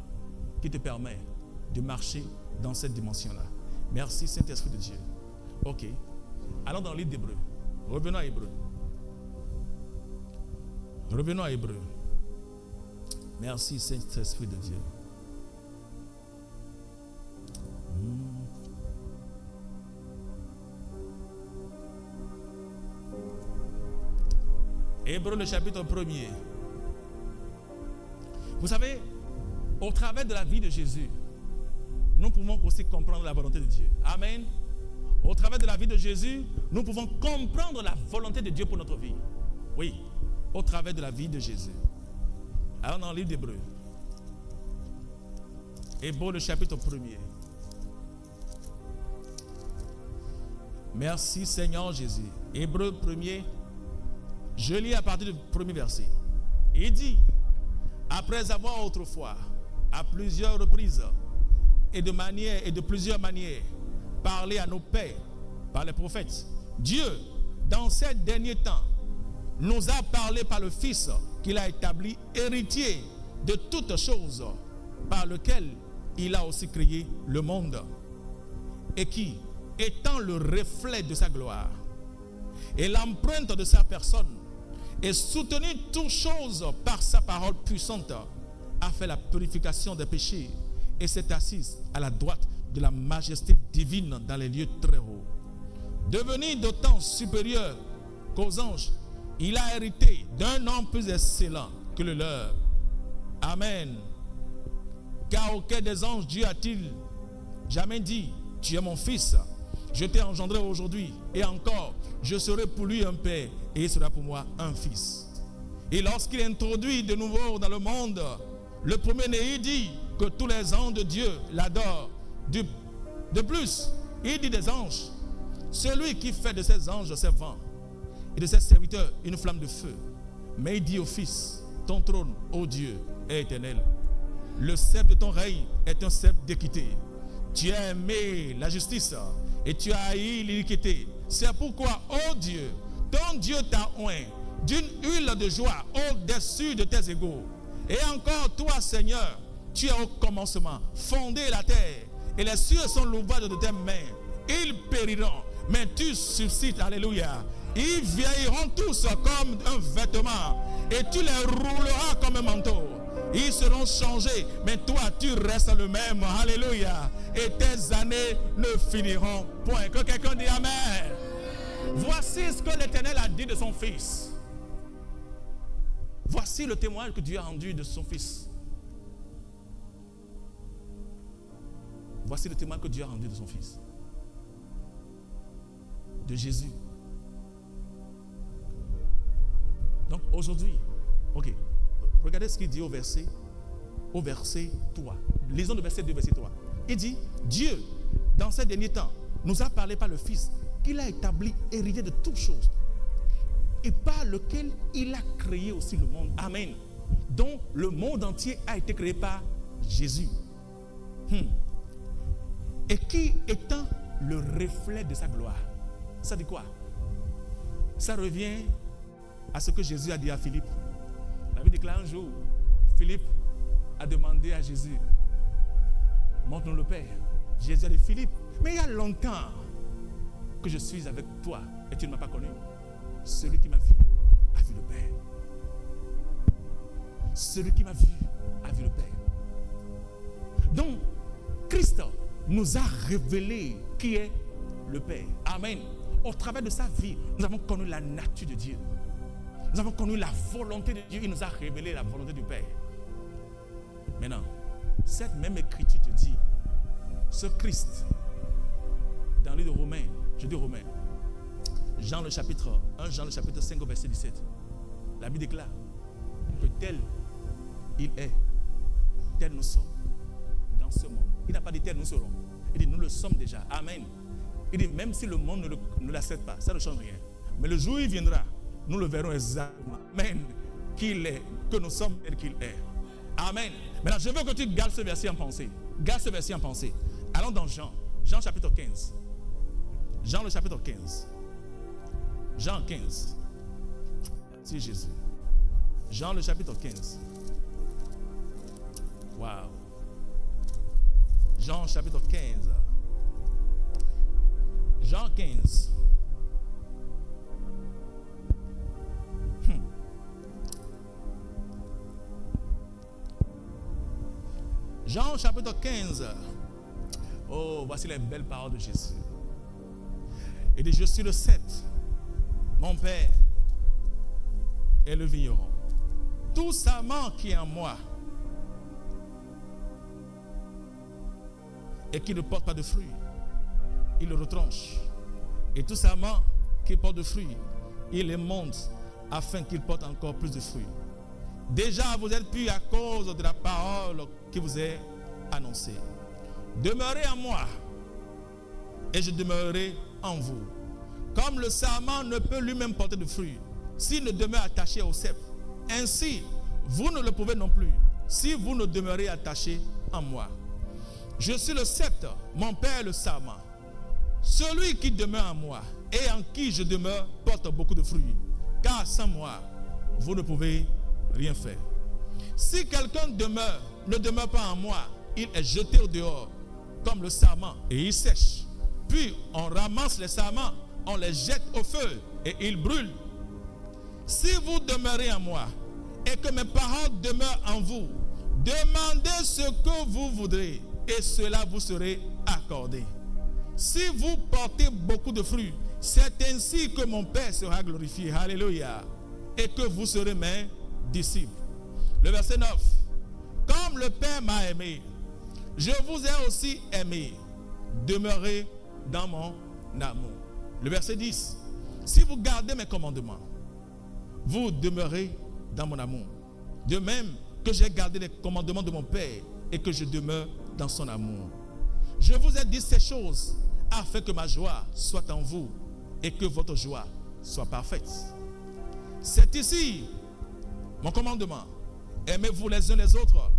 qui te permet de marcher dans cette dimension-là. Merci Saint-Esprit de Dieu. Ok. Allons dans le livre d'Hébreu. Revenons à Hébreu. Revenons à Hébreu. Merci Saint-Esprit de Dieu. Hébreu le chapitre 1er. Vous savez, au travers de la vie de Jésus, nous pouvons aussi comprendre la volonté de Dieu. Amen. Au travers de la vie de Jésus, nous pouvons comprendre la volonté de Dieu pour notre vie. Oui, au travers de la vie de Jésus. Alors dans le livre d'Hébreu. Hébreu le chapitre 1er. Merci Seigneur Jésus. Hébreu 1er. Je lis à partir du premier verset. Il dit, après avoir autrefois, à plusieurs reprises, et de plusieurs manières, parlé à nos pères par les prophètes, Dieu, dans ces derniers temps, nous a parlé par le Fils qu'il a établi héritier de toutes choses, par lequel il a aussi créé le monde, et qui, étant le reflet de sa gloire et l'empreinte de sa personne, et soutenu toutes choses par sa parole puissante, a fait la purification des péchés et s'est assis à la droite de la majesté divine dans les lieux très hauts. Devenu d'autant supérieur qu'aux anges, il a hérité d'un nom plus excellent que le leur. Amen. Car auquel des anges Dieu a-t-il jamais dit, tu es mon fils, je t'ai engendré aujourd'hui, et encore, je serai pour lui un père, et il sera pour moi un fils. Et lorsqu'il introduit de nouveau dans le monde, le premier-né, il dit que tous les anges de Dieu l'adorent. De plus, il dit des anges, celui qui fait de ses anges ses vents, et de ses serviteurs une flamme de feu. Mais il dit au Fils, ton trône, ô Dieu, est éternel. Le sceptre de ton règne est un sceptre d'équité. Tu as aimé la justice et tu as haï l'iniquité. C'est pourquoi, ô Dieu, ton Dieu t'a oint d'une huile de joie au-dessus de tes égaux. Et encore, toi, Seigneur, tu es au commencement, fondé la terre, et les cieux sont l'ouvrage de tes mains. Ils périront, mais tu subsistes, alléluia. Ils vieilliront tous comme un vêtement, et tu les rouleras comme un manteau. Ils seront changés, mais toi, tu restes le même, alléluia. Et tes années ne finiront point. Que quelqu'un dise amen. Voici ce que l'Éternel a dit de son Fils. Voici le témoignage que Dieu a rendu de son Fils. Voici le témoignage que Dieu a rendu de son Fils. De Jésus. Donc aujourd'hui, ok, regardez ce qu'il dit au verset 3. Lisons le verset 2, verset 3. Il dit, Dieu, dans ces derniers temps, nous a parlé par le Fils, qu'il a établi héritier de toutes choses, et par lequel il a créé aussi le monde. Amen. Donc le monde entier a été créé par Jésus. Et qui étant le reflet de sa gloire. Ça dit quoi? Ça revient à ce que Jésus a dit à Philippe. La Bible déclare un jour, Philippe a demandé à Jésus, montre-nous le Père. Jésus a dit, Philippe, mais il y a longtemps que je suis avec toi et tu ne m'as pas connu. Celui qui m'a vu a vu le Père. Celui qui m'a vu a vu le Père. Donc, Christ nous a révélé qui est le Père. Amen. Au travers de sa vie, nous avons connu la nature de Dieu. Nous avons connu la volonté de Dieu. Il nous a révélé la volonté du Père. Maintenant, cette même écriture te dit, ce Christ, dans le livre de Romains, je dis Romains, Jean le chapitre 1, Jean le chapitre 5 au verset 17, la Bible déclare que tel il est, tel nous sommes dans ce monde. Il n'a pas dit tel nous serons. Il dit nous le sommes déjà. Amen. Il dit même si le monde ne l'accepte pas, ça ne change rien. Mais le jour où il viendra, nous le verrons exactement. Amen. Qu'il est, que nous sommes tel qu'il est. Amen. Maintenant, je veux que tu gardes ce verset en pensée. Garde ce verset en pensée. Allons dans Jean. Jean chapitre 15. Jean le chapitre 15. Jean 15. C'est Jésus. Jean le chapitre 15. Waouh. Jean chapitre 15. Jean 15. Jean chapitre 15. Oh, voici les belles paroles de Jésus. Il dit, je suis le cep, mon Père est le vigneron. Tout sarment qui est en moi et qui ne porte pas de fruits, il le retranche. Et tout sarment qui porte de fruits, il les monte afin qu'il porte encore plus de fruits. Déjà, vous êtes purs à cause de la parole qui vous est annoncée. Demeurez en moi et je demeurerai en vous. Comme le sarment ne peut lui-même porter de fruits s'il ne demeure attaché au cep, ainsi vous ne le pouvez non plus si vous ne demeurez attaché en moi. Je suis le cep, mon Père est le sarment. Celui qui demeure en moi et en qui je demeure porte beaucoup de fruits, car sans moi vous ne pouvez rien faire. Si quelqu'un ne demeure pas en moi, il est jeté au dehors comme le sarment et il sèche. Puis on ramasse les sarments, on les jette au feu et ils brûlent. Si vous demeurez en moi et que mes paroles demeurent en vous, demandez ce que vous voudrez et cela vous sera accordé. Si vous portez beaucoup de fruits, c'est ainsi que mon Père sera glorifié. Alléluia. Et que vous serez mes disciples. Le verset 9. Comme le Père m'a aimé, je vous ai aussi aimé. Demeurez dans mon amour. Le verset 10. Si vous gardez mes commandements, vous demeurez dans mon amour. De même que j'ai gardé les commandements de mon Père et que je demeure dans son amour. Je vous ai dit ces choses afin que ma joie soit en vous et que votre joie soit parfaite. C'est ici mon commandement. Aimez-vous les uns les autres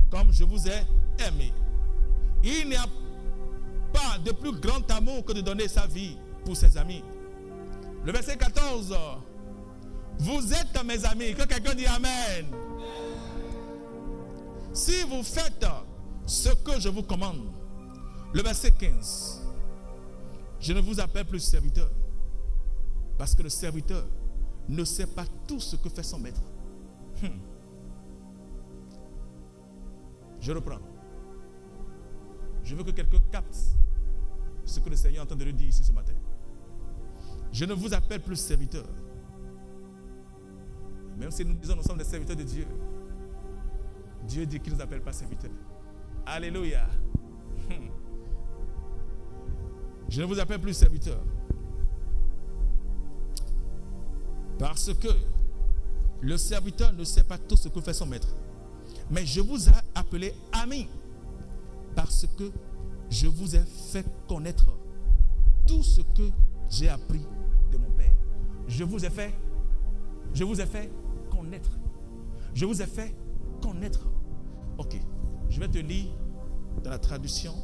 comme je vous ai aimé. Il n'y a pas de plus grand amour que de donner sa vie pour ses amis. Le verset 14. Vous êtes mes amis. Que quelqu'un dise Amen. Si vous faites ce que je vous commande. Le verset 15. Je ne vous appelle plus serviteur. Parce que le serviteur ne sait pas tout ce que fait son maître. Je reprends. Je veux que quelqu'un capte ce que le Seigneur est en train de lui dire ici ce matin. Je ne vous appelle plus serviteur. Même si nous disons que nous sommes des serviteurs de Dieu, Dieu dit qu'il ne nous appelle pas serviteurs. Alléluia. Je ne vous appelle plus serviteur. Parce que le serviteur ne sait pas tout ce que fait son maître. Mais je vous ai appelé amis. Parce que je vous ai fait connaître tout ce que j'ai appris de mon Père. Je vous ai fait connaître. Je vous ai fait connaître. Ok, je vais te lire dans la traduction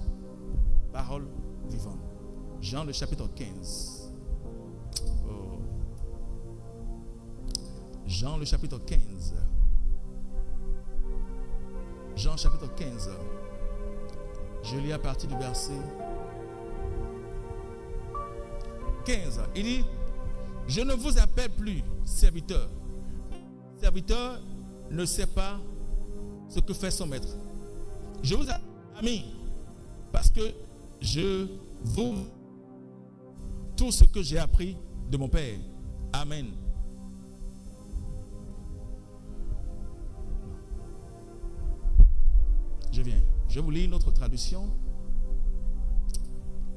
Parole vivante. Jean le chapitre 15. Oh. Jean le chapitre 15. Jean chapitre 15. Je lis à partir du verset 15. Il dit, je ne vous appelle plus serviteur. Serviteur ne sait pas ce que fait son maître. Je vous appelle ami parce que je vous tout ce que j'ai appris de mon Père. Amen. Je viens. Je vous lis une autre traduction.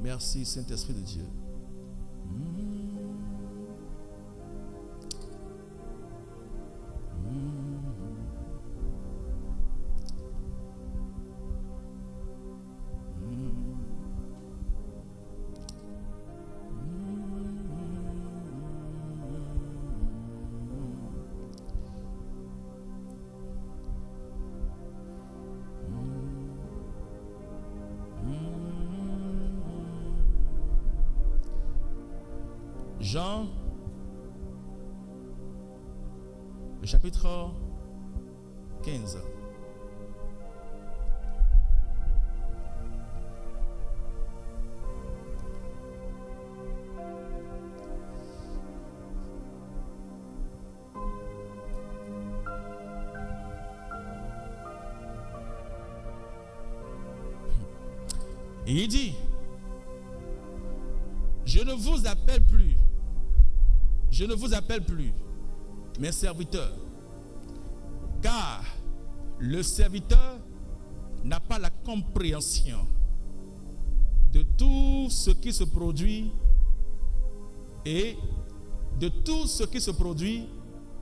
Merci Saint-Esprit de Dieu. Jean, le chapitre 15. Et il dit, je ne vous appelle plus mes serviteurs, car le serviteur n'a pas la compréhension de tout ce qui se produit et de tout ce qui se produit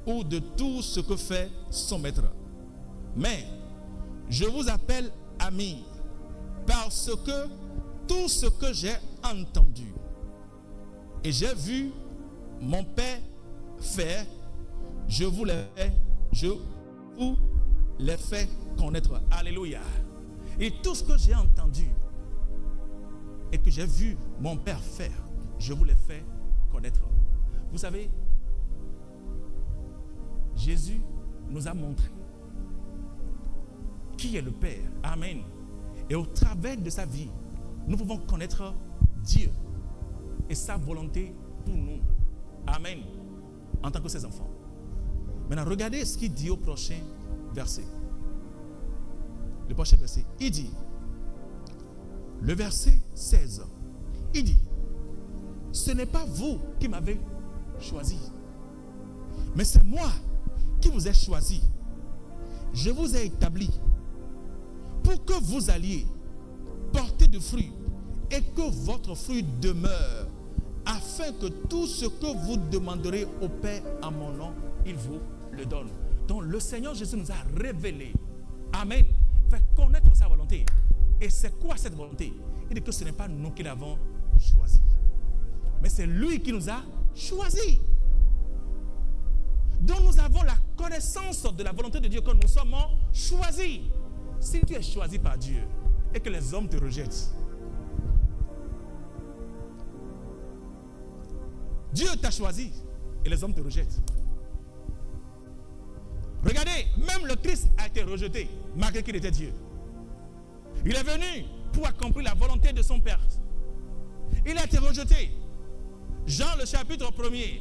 ou de tout ce que fait son maître. Mais je vous appelle amis, parce que tout ce que j'ai entendu et j'ai vu mon Père faire, je vous les fais connaître. Alléluia. Et tout ce que j'ai entendu et que j'ai vu mon Père faire, je vous les fais connaître. Vous savez, Jésus nous a montré qui est le Père. Amen. Et au travers de sa vie, nous pouvons connaître Dieu et sa volonté pour nous. Amen. En tant que ses enfants. Maintenant, regardez ce qu'il dit au prochain verset. Le prochain verset, il dit, le verset 16, il dit, ce n'est pas vous qui m'avez choisi, mais c'est moi qui vous ai choisi. Je vous ai établi pour que vous alliez porter du fruit et que votre fruit demeure, afin que tout ce que vous demanderez au Père en mon nom, il vous le donne. Donc le Seigneur Jésus nous a révélé, amen, fait connaître sa volonté. Et c'est quoi cette volonté? Il dit que ce n'est pas nous qui l'avons choisi, mais c'est lui qui nous a choisis. Donc nous avons la connaissance de la volonté de Dieu, que nous sommes choisis. Si tu es choisi par Dieu et que les hommes te rejettent, Dieu t'a choisi et les hommes te rejettent. Regardez, même le Christ a été rejeté malgré qu'il était Dieu. Il est venu pour accomplir la volonté de son Père. Il a été rejeté. Jean le chapitre 1er,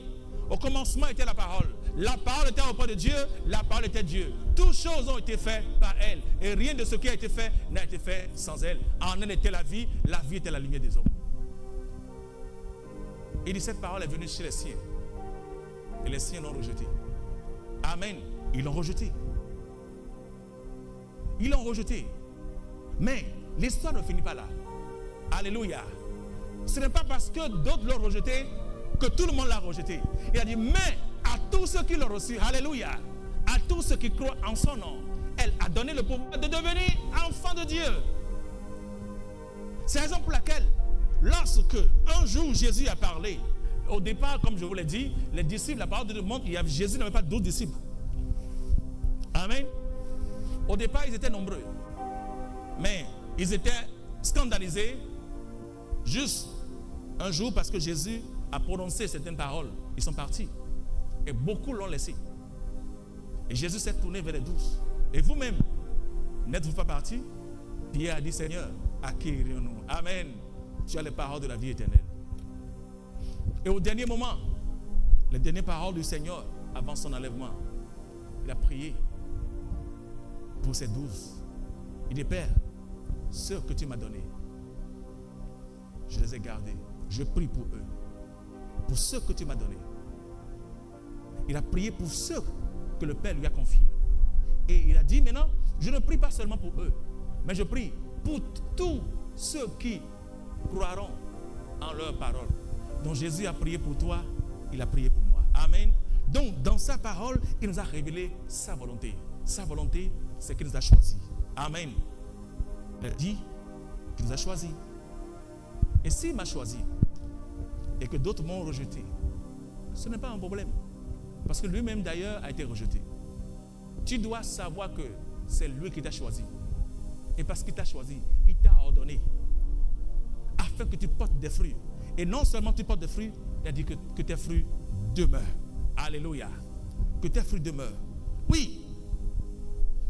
au commencement était la parole. La parole était auprès de Dieu, la parole était Dieu. Toutes choses ont été faites par elle. Et rien de ce qui a été fait n'a été fait sans elle. En elle était la vie était la lumière des hommes. Il dit, cette parole est venue chez les siens. Et les siens l'ont rejetée. Amen. Ils l'ont rejetée. Ils l'ont rejetée. Mais l'histoire ne finit pas là. Alléluia. Ce n'est pas parce que d'autres l'ont rejeté que tout le monde l'a rejeté. Il a dit, mais à tous ceux qui l'ont reçu, alléluia, à tous ceux qui croient en son nom, elle a donné le pouvoir de devenir enfants de Dieu. C'est la raison pour laquelle, lorsque un jour Jésus a parlé, au départ, comme je vous l'ai dit, les disciples, la parole de Dieu montre que Jésus n'avait pas 12 disciples. Amen. Au départ, ils étaient nombreux. Mais ils étaient scandalisés juste un jour parce que Jésus a prononcé certaines paroles. Ils sont partis. Et beaucoup l'ont laissé. Et Jésus s'est tourné vers les 12. Et vous-même, n'êtes-vous pas partis? Pierre a dit, Seigneur, à qui irions-nous? Amen. Tu as les paroles de la vie éternelle. Et au dernier moment, les dernières paroles du Seigneur avant son enlèvement, il a prié pour ses 12. Il dit, Père, ceux que tu m'as donnés, je les ai gardés. Je prie pour eux. Pour ceux que tu m'as donnés. Il a prié pour ceux que le Père lui a confiés. Et il a dit maintenant, je ne prie pas seulement pour eux, mais je prie pour tous ceux qui croiront en leur parole. Donc Jésus a prié pour toi, il a prié pour moi. Amen. Donc dans sa parole, il nous a révélé sa volonté. Sa volonté, c'est qu'il nous a choisis. Amen. Il a dit qu'il nous a choisis. Et s'il m'a choisi et que d'autres m'ont rejeté, ce n'est pas un problème. Parce que lui-même d'ailleurs a été rejeté. Tu dois savoir que c'est lui qui t'a choisi. Et parce qu'il t'a choisi, il t'a ordonné afin que tu portes des fruits. Et non seulement tu portes des fruits, il a dit que tes fruits demeurent. Alléluia. Que tes fruits demeurent. Oui.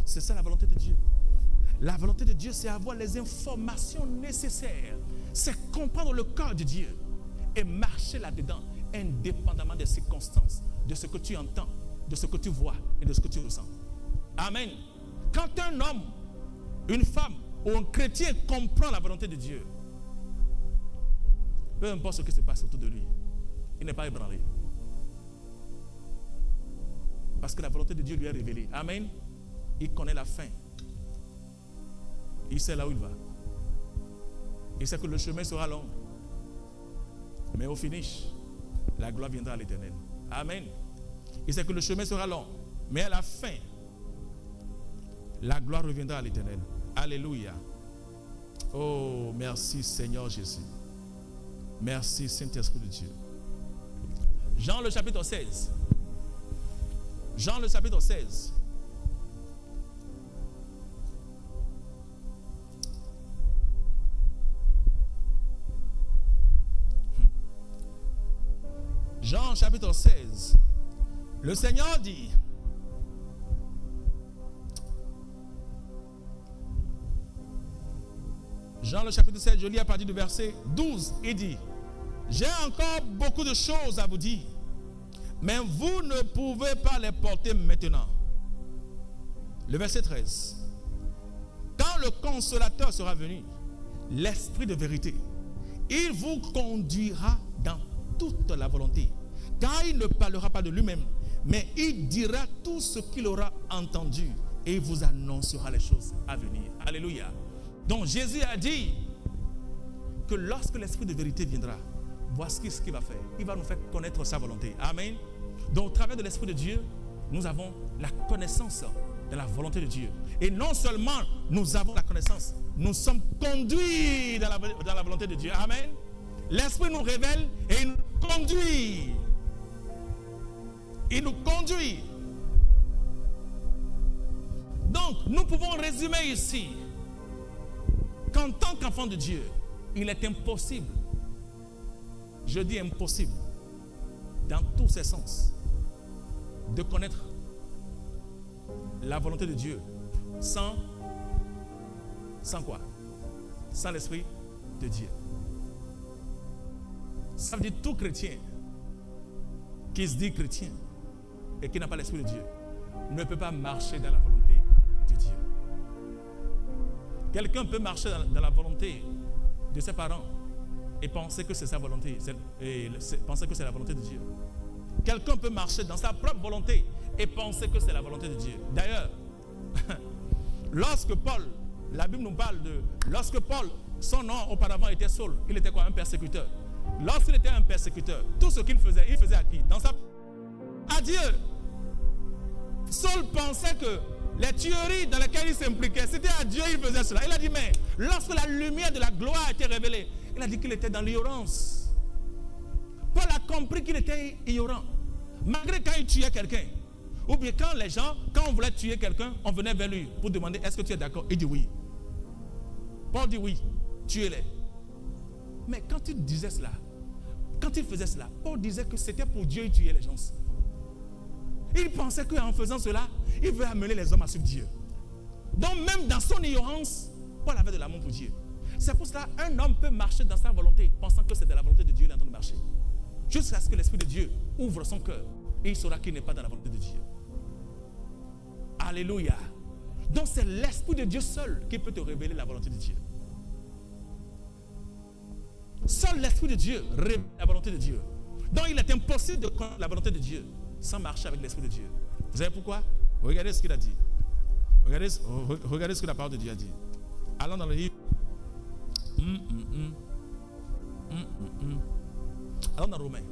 C'est ça la volonté de Dieu. La volonté de Dieu, c'est avoir les informations nécessaires. C'est comprendre le corps de Dieu et marcher là-dedans, indépendamment des circonstances, de ce que tu entends, de ce que tu vois et de ce que tu ressens. Amen. Quand un homme, une femme ou un chrétien comprend la volonté de Dieu, Peu importe ce qui se passe autour de lui, il n'est pas ébranlé. Parce que la volonté de Dieu lui est révélée. Amen. Il connaît la fin. Il sait là où il va. Il sait que le chemin sera long. Mais au finish, la gloire viendra à l'Éternel. Amen. Il sait que le chemin sera long. Mais à la fin, la gloire reviendra à l'Éternel. Alléluia. Oh, merci Seigneur Jésus. Merci Saint-Esprit de Dieu. Jean le chapitre 16. Jean le chapitre 16. Jean chapitre 16. Le Seigneur dit, Jean le chapitre 16, je lis à partir du verset 12, il dit, j'ai encore beaucoup de choses à vous dire, mais vous ne pouvez pas les porter maintenant. Le verset 13, quand le consolateur sera venu, l'Esprit de vérité, il vous conduira dans toute la volonté, car il ne parlera pas de lui-même, mais il dira tout ce qu'il aura entendu et il vous annoncera les choses à venir. Alléluia. Donc Jésus a dit que lorsque l'Esprit de vérité viendra, voici ce qu'il va faire. Il va nous faire connaître sa volonté. Amen. Donc au travers de l'Esprit de Dieu, nous avons la connaissance de la volonté de Dieu. Et non seulement nous avons la connaissance, nous sommes conduits dans la volonté de Dieu. Amen. L'Esprit nous révèle et il nous conduit. Il nous conduit. Donc, nous pouvons résumer ici qu'en tant qu'enfant de Dieu, il est impossible, je dis impossible, dans tous ses sens, de connaître la volonté de Dieu sans quoi? Sans l'Esprit de Dieu. Ça veut dire tout chrétien qui se dit chrétien et qui n'a pas l'Esprit de Dieu ne peut pas marcher dans la volonté de Dieu. Quelqu'un peut marcher dans la volonté de ses parents et penser que c'est sa volonté, penser que c'est la volonté de Dieu. Quelqu'un peut marcher dans sa propre volonté et penser que c'est la volonté de Dieu. D'ailleurs, lorsque Paul, la Bible nous parle de... Lorsque Paul, son nom auparavant était Saul, il était quoi? Un persécuteur. Lorsqu'il était un persécuteur, tout ce qu'il faisait à qui? À Dieu. Saul pensait que les tueries dans lesquelles il s'impliquait, c'était à Dieu qu'il faisait cela. Il a dit, mais lorsque la lumière de la gloire a été révélée, il a dit qu'il était dans l'ignorance. Paul a compris qu'il était ignorant. Malgré quand il tuait quelqu'un, ou bien quand on voulait tuer quelqu'un, on venait vers lui pour demander, est-ce que tu es d'accord? Il dit oui. Paul dit oui, tuez-les. Mais quand il disait cela, quand il faisait cela, Paul disait que c'était pour Dieu qu'il tuait les gens. Il pensait qu'en faisant cela, il veut amener les hommes à suivre Dieu. Donc même dans son ignorance, Paul avait de l'amour pour Dieu. C'est pour cela qu'un homme peut marcher dans sa volonté, pensant que c'est de la volonté de Dieu, il est en train de marcher. Jusqu'à ce que l'Esprit de Dieu ouvre son cœur et il saura qu'il n'est pas dans la volonté de Dieu. Alléluia. Donc c'est l'Esprit de Dieu seul qui peut te révéler la volonté de Dieu. Seul l'Esprit de Dieu révèle la volonté de Dieu. Donc il est impossible de connaître la volonté de Dieu sans marcher avec l'Esprit de Dieu. Vous savez pourquoi? Regardez ce qu'il a dit. Regardez ce que la parole de Dieu a dit. Allons dans le livre. Allons dans Romains.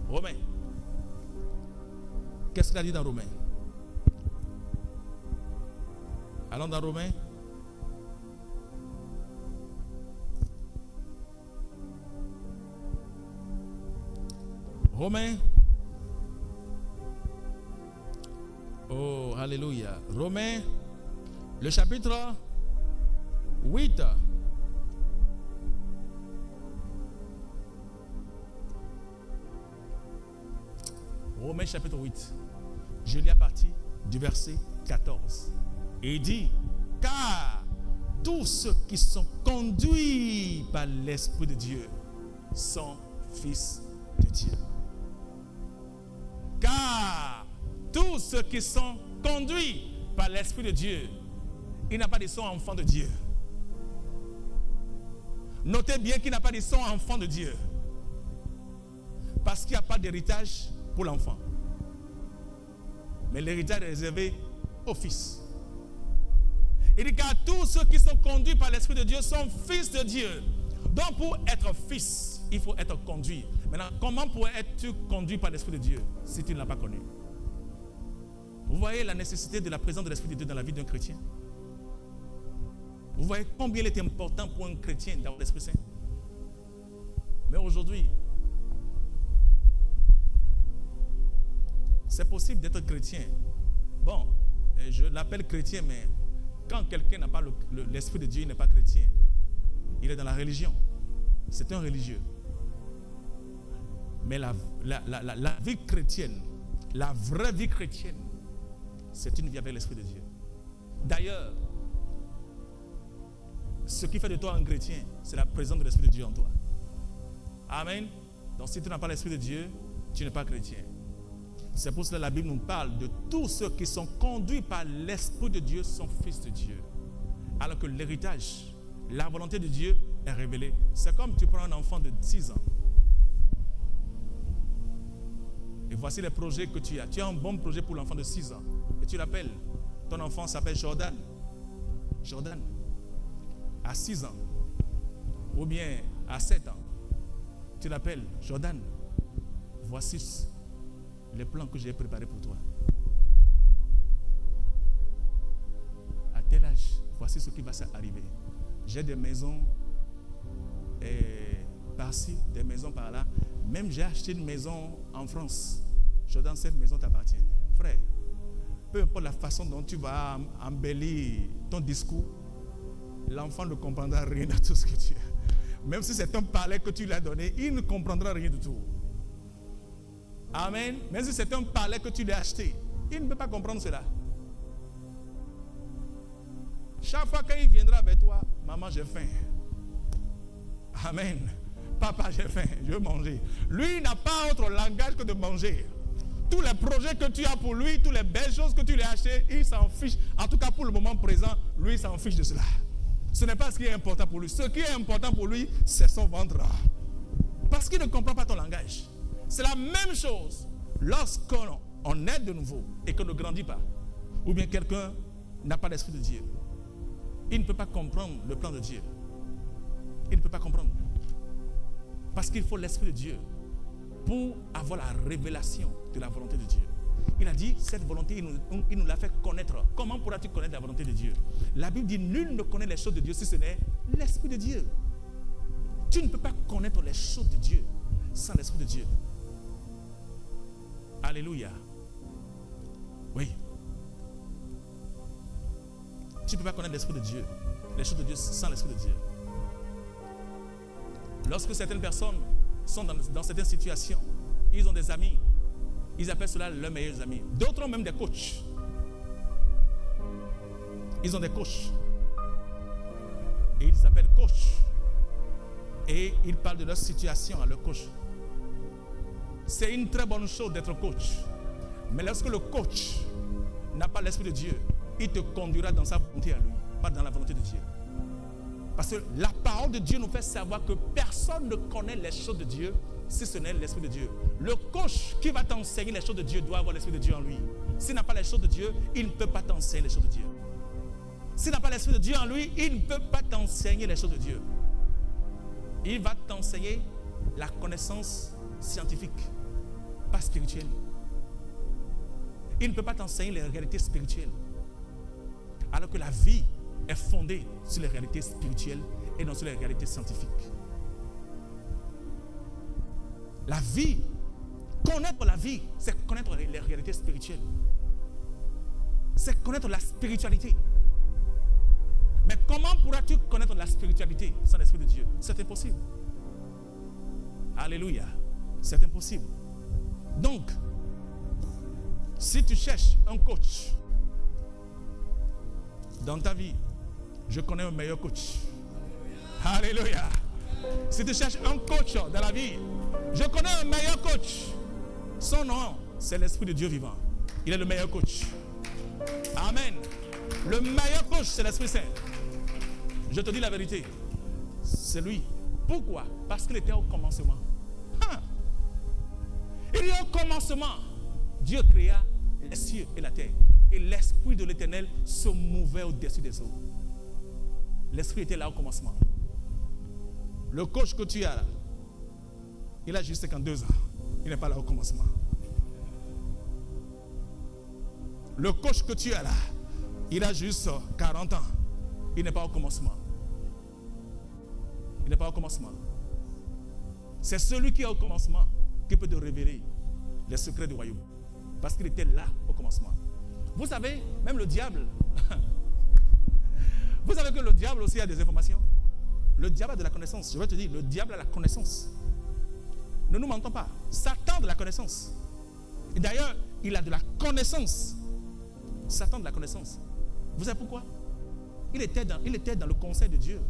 Romains. Qu'est-ce qu'il a dit dans Romains? Allons dans Romains. Romains. Oh, alléluia. Romains, le chapitre 8. Romains chapitre 8. Je lis à partir du verset 14. Et il dit, car tous ceux qui sont conduits par l'Esprit de Dieu sont fils de Dieu. Car tous ceux qui sont conduits par l'Esprit de Dieu, il n'a pas dit sont enfants de Dieu. Notez bien qu'il n'a pas dit sont enfants de Dieu. Parce qu'il n'y a pas d'héritage pour l'enfant. Mais l'héritage est réservé au fils. Il dit car tous ceux qui sont conduits par l'Esprit de Dieu sont fils de Dieu. Donc pour être fils, il faut être conduit. Maintenant, comment pourrais-tu conduit par l'Esprit de Dieu si tu ne l'as pas connu? Vous voyez la nécessité de la présence de l'Esprit de Dieu dans la vie d'un chrétien? Vous voyez combien il est important pour un chrétien d'avoir l'Esprit Saint? Mais aujourd'hui, c'est possible d'être chrétien. Bon, je l'appelle chrétien, mais quand quelqu'un n'a pas l'Esprit de Dieu, il n'est pas chrétien. Il est dans la religion. C'est un religieux. Mais la vie chrétienne, la vraie vie chrétienne, c'est une vie avec l'Esprit de Dieu. D'ailleurs, ce qui fait de toi un chrétien, c'est la présence de l'Esprit de Dieu en toi. Amen. Donc si tu n'as pas l'Esprit de Dieu, tu n'es pas chrétien. C'est pour cela que la Bible nous parle de tous ceux qui sont conduits par l'Esprit de Dieu sont fils de Dieu. Alors que l'héritage, la volonté de Dieu est révélée. C'est comme tu prends un enfant de 6 ans. Et voici les projets que tu as. Tu as un bon projet pour l'enfant de 6 ans. Et tu l'appelles. Ton enfant s'appelle Jordan. Jordan. À 6 ans. Ou bien à 7 ans. Tu l'appelles Jordan. Voici les plans que j'ai préparés pour toi. À tel âge, voici ce qui va arriver. J'ai des maisons par-ci, des maisons par-là. Même j'ai acheté une maison en France. Jordan, cette maison t'appartient. Frère, peu importe la façon dont tu vas embellir ton discours, l'enfant ne comprendra rien de tout ce que tu as. Même si c'est un palais que tu lui as donné, il ne comprendra rien du tout. Amen. Même si c'est un palais que tu lui as acheté, il ne peut pas comprendre cela. Chaque fois qu'il viendra vers toi, maman, j'ai faim. Amen. Papa, j'ai faim, je veux manger. Lui, il n'a pas autre langage que de manger. Tous les projets que tu as pour lui, toutes les belles choses que tu lui as achetées, il s'en fiche. En tout cas, pour le moment présent, lui, il s'en fiche de cela. Ce n'est pas ce qui est important pour lui. Ce qui est important pour lui, c'est son ventre. Parce qu'il ne comprend pas ton langage. C'est la même chose lorsqu'on est de nouveau et qu'on ne grandit pas. Ou bien quelqu'un n'a pas l'Esprit de Dieu. Il ne peut pas comprendre le plan de Dieu. Il ne peut pas comprendre. Parce qu'il faut l'Esprit de Dieu pour avoir la révélation de la volonté de Dieu. Il a dit, cette volonté, il nous l'a fait connaître. Comment pourras-tu connaître la volonté de Dieu? La Bible dit, nul ne connaît les choses de Dieu si ce n'est l'Esprit de Dieu. Tu ne peux pas connaître les choses de Dieu sans l'Esprit de Dieu. Alléluia. Oui. Tu ne peux pas connaître l'Esprit de Dieu, les choses de Dieu sans l'Esprit de Dieu. Lorsque certaines personnes sont dans certaines situations, ils ont des amis, ils appellent cela leurs meilleurs amis. D'autres ont même des coachs. Ils ont des coachs. Et ils s'appellent coach. Et ils parlent de leur situation à leur coach. C'est une très bonne chose d'être coach. Mais lorsque le coach n'a pas l'Esprit de Dieu, il te conduira dans sa volonté à lui, pas dans la volonté de Dieu. Parce que la parole de Dieu nous fait savoir que personne ne connaît les choses de Dieu si ce n'est l'Esprit de Dieu. Le coach qui va t'enseigner les choses de Dieu doit avoir l'Esprit de Dieu en lui. S'il n'a pas les choses de Dieu, il ne peut pas t'enseigner les choses de Dieu. S'il n'a pas l'Esprit de Dieu en lui, il ne peut pas t'enseigner les choses de Dieu. Il va t'enseigner la connaissance scientifique, pas spirituelle. Il ne peut pas t'enseigner les réalités spirituelles. Alors que la vie est fondée sur les réalités spirituelles et non sur les réalités scientifiques. La vie, connaître la vie, c'est connaître les réalités spirituelles. C'est connaître la spiritualité. Mais comment pourras-tu connaître la spiritualité sans l'Esprit de Dieu? C'est impossible. Alléluia. C'est impossible. Donc, si tu cherches un coach dans ta vie, je connais un meilleur coach. Alléluia. Si tu cherches un coach dans la vie, je connais un meilleur coach. Son nom, c'est l'Esprit de Dieu vivant. Il est le meilleur coach. Amen. Le meilleur coach, c'est l'Esprit Saint. Je te dis la vérité. C'est lui Pourquoi? Parce qu'il était au commencement. Il y a au commencement, Dieu créa les cieux et la terre. Et l'Esprit de l'Éternel se mouvait au-dessus des eaux. L'Esprit était là au commencement. Le coach que tu as là, il a juste 52 ans. Il n'est pas là au commencement. Le coach que tu as là, il a juste 40 ans. Il n'est pas au commencement. Il n'est pas au commencement. C'est celui qui est au commencement qui peut te révéler les secrets du royaume. Parce qu'il était là au commencement. Vous savez, même le diable, vous savez que le diable aussi a des informations. Le diable a de la connaissance. Je vais te dire, le diable a la connaissance. Ne nous mentons pas. Satan a de la connaissance. Et d'ailleurs, il a de la connaissance. Satan a de la connaissance. Vous savez pourquoi? Il était dans le conseil de Dieu.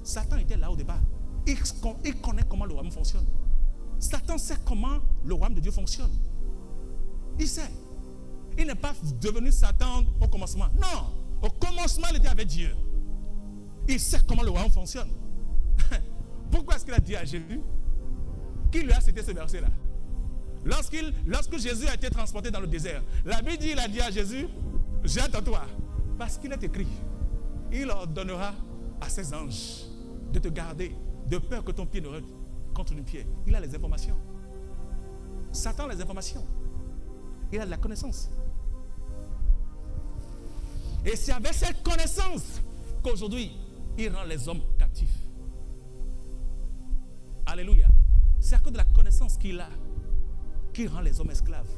Satan était là au départ. Il connaît comment le royaume fonctionne. Satan sait comment le royaume de Dieu fonctionne. Il sait. Il n'est pas devenu Satan au commencement. Non. Au commencement, il était avec Dieu. Il sait comment le royaume fonctionne. Pourquoi est-ce qu'il a dit à Jésus? Qui lui a cité ce verset-là? Lorsque Jésus a été transporté dans le désert, la Bible dit, il a dit à Jésus, jette en toi. Parce qu'il est écrit, il ordonnera à ses anges de te garder, de peur que ton pied ne heurte contre une pierre. Il a les informations. Satan a les informations. Il a de la connaissance. Et c'est avec cette connaissance qu'aujourd'hui, il rend les hommes captifs. Alléluia. C'est à cause de la connaissance qu'il a qu'il rend les hommes esclaves.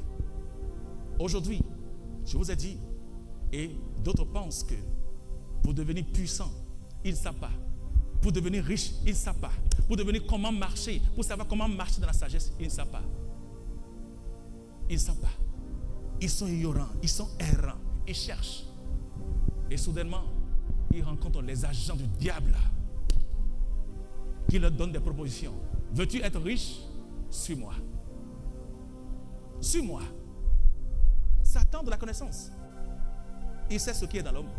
Aujourd'hui, je vous ai dit, et d'autres pensent que pour devenir puissant, ils ne savent pas. Pour devenir riche, ils ne savent pas. Pour devenir comment marcher, pour savoir comment marcher dans la sagesse, ils ne savent pas. Ils ne savent pas. Ils sont ignorants, ils sont errants, ils cherchent. Et soudainement, ils rencontrent les agents du diable qui leur donnent des propositions. Veux-tu être riche? Suis-moi. Suis-moi. Satan de la connaissance. Il sait ce qui est dans l'homme.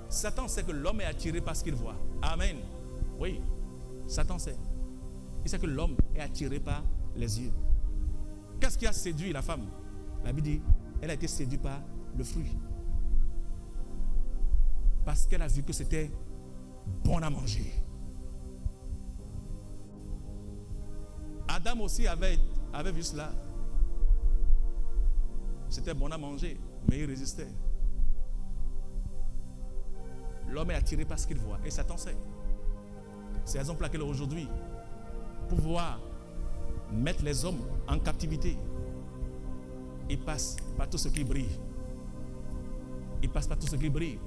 Satan sait que l'homme est attiré par ce qu'il voit. Amen. Oui, Satan sait. Il sait que l'homme est attiré par les yeux. Qu'est-ce qui a séduit la femme? La Bible dit, elle a été séduite par le fruit. Parce qu'elle a vu que c'était bon à manger. Adam aussi avait vu cela. C'était bon à manger, mais il résistait. L'homme est attiré par ce qu'il voit. Et Satan sait. C'est la raison pour laquelle aujourd'hui, pour pouvoir mettre les hommes en captivité, il passe par tout ce qui brille. Il passe par tout ce qui brille.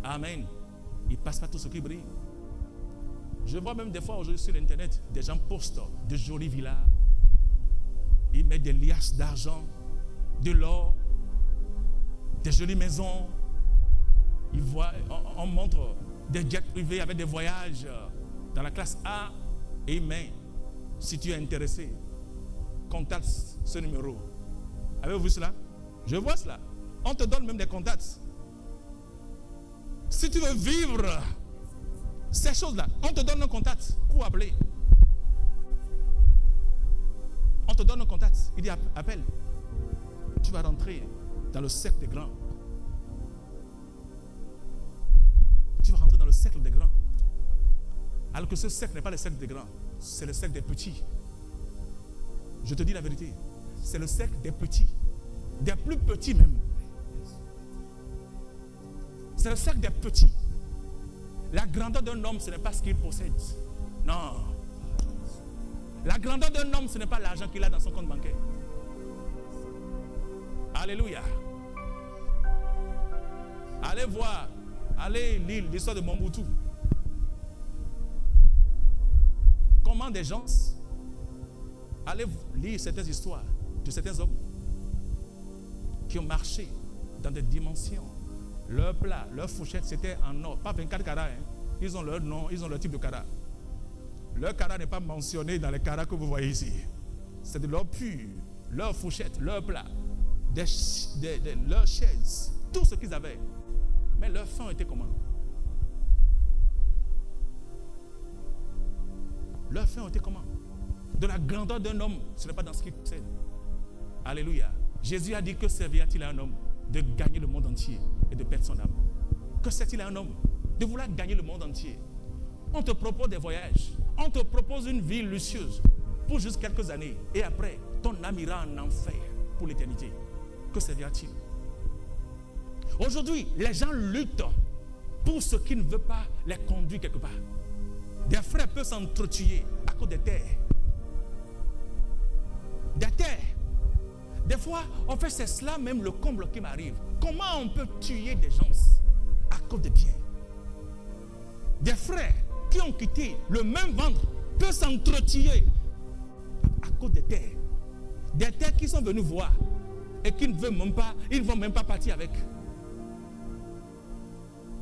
Amen. Il passe par tout ce qui brille. Je vois même des fois aujourd'hui sur Internet, des gens postent de jolies villas. Ils mettent des liasses d'argent, de l'or, des jolies maisons. On montre des jets privés avec des voyages dans la classe A. Et il met, si tu es intéressé, contacte ce numéro. Avez-vous vu cela? Je vois cela. On te donne même des contacts. Si tu veux vivre ces choses-là, on te donne un contact pour appeler. On te donne un contact. Il dit appelle. Tu vas rentrer dans le cercle des grands. Tu vas rentrer dans le cercle des grands. Alors que ce cercle n'est pas le cercle des grands, c'est le cercle des petits. Je te dis la vérité. C'est le cercle des petits. Des plus petits même. C'est le cercle des petits. La grandeur d'un homme, ce n'est pas ce qu'il possède. Non. La grandeur d'un homme, ce n'est pas l'argent qu'il a dans son compte bancaire. Alléluia. Allez voir, allez lire l'histoire de Mobutu. Comment des gens, allez lire certaines histoires de certains hommes qui ont marché dans des dimensions. Leur plat, leur fourchette, c'était en or. Pas 24 carats. Hein. Ils ont leur nom, ils ont leur type de carat. Leur carat n'est pas mentionné dans les carats que vous voyez ici. C'est de l'or pur. Leur fourchette, leur plat, leurs chaises, tout ce qu'ils avaient. Mais leur fin était comment? Leurs fins ont été comment? De la grandeur d'un homme, ce n'est pas dans ce qu'il possède. Alléluia. Jésus a dit, que servira-t-il à un homme de gagner le monde entier et de perdre son âme? Que sert-il à un homme de vouloir gagner le monde entier? On te propose des voyages, on te propose une vie luxueuse pour juste quelques années, et après, ton âme ira en enfer pour l'éternité. Que servira-t-il? Aujourd'hui, les gens luttent pour ce qui ne veut pas les conduire quelque part. Des frères peuvent s'entretuer à cause des terres. Des terres. Des fois, en fait, c'est cela même le comble qui m'arrive. Comment on peut tuer des gens à cause des biens? Des frères qui ont quitté le même ventre peuvent s'entretuer à cause des terres. Des terres qui sont venus voir et qui ne veulent même pas, ils ne vont même pas partir avec.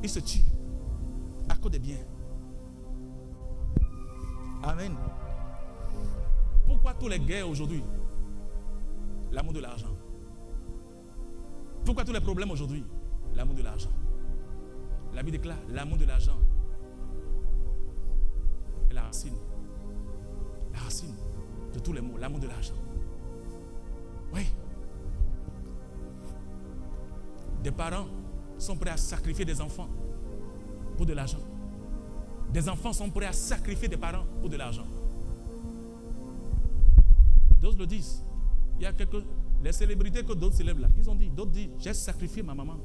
Ils se tuent à cause des biens. Amen. Pourquoi tous les guerres aujourd'hui? L'amour de l'argent. Pourquoi tous les problèmes aujourd'hui? L'amour de l'argent. La Bible déclare l'amour de l'argent est la racine. La racine de tous les maux, l'amour de l'argent. Oui. Des parents sont prêts à sacrifier des enfants pour de l'argent. Des enfants sont prêts à sacrifier des parents pour de l'argent. D'autres le disent. Il y a les célébrités que d'autres célèbrent là. Ils ont dit, d'autres disent, j'ai sacrifié ma maman.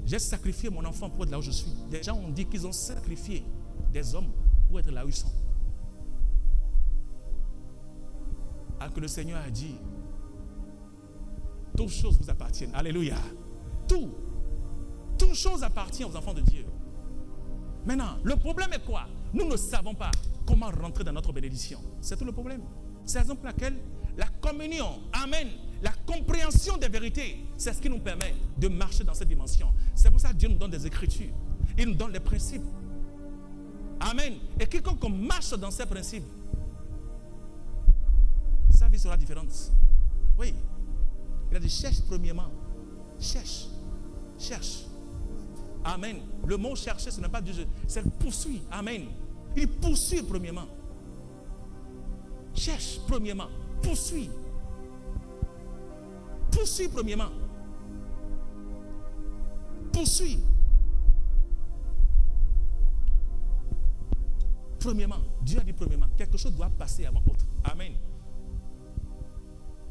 J'ai sacrifié mon enfant pour être là où je suis. Des gens ont dit qu'ils ont sacrifié des hommes pour être là où ils sont. Alors que le Seigneur a dit, toutes choses vous appartiennent. Alléluia. Toutes choses appartiennent aux enfants de Dieu. Maintenant, le problème est quoi? Nous ne savons pas comment rentrer dans notre bénédiction. C'est tout le problème. C'est la raison pour laquelle la communion, amen, la compréhension des vérités, c'est ce qui nous permet de marcher dans cette dimension. C'est pour ça que Dieu nous donne des écritures. Il nous donne les principes. Amen. Et quiconque marche dans ces principes, sa vie sera différente. Oui. Il a dit, cherche premièrement. Cherche. Amen. Le mot chercher, ce n'est pas du jeu, c'est poursuivre. Amen. Il poursuit premièrement. Cherche premièrement. Poursuis. Poursuis premièrement. Poursuis. Premièrement, Dieu a dit premièrement, quelque chose doit passer avant autre. Amen.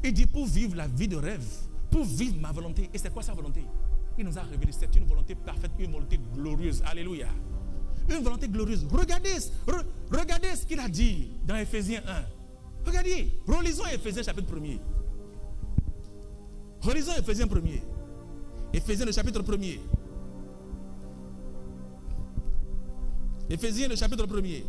Il dit pour vivre la vie de rêve, pour vivre ma volonté. Et c'est quoi sa volonté? Il nous a révélé, c'est une volonté parfaite, une volonté glorieuse. Alléluia. Une volonté glorieuse. Regardez ce qu'il a dit dans Éphésiens 1. Regardez, relisons Éphésiens chapitre 1er. Relisons Éphésiens 1er. Éphésiens le chapitre 1er. Éphésiens le chapitre 1er.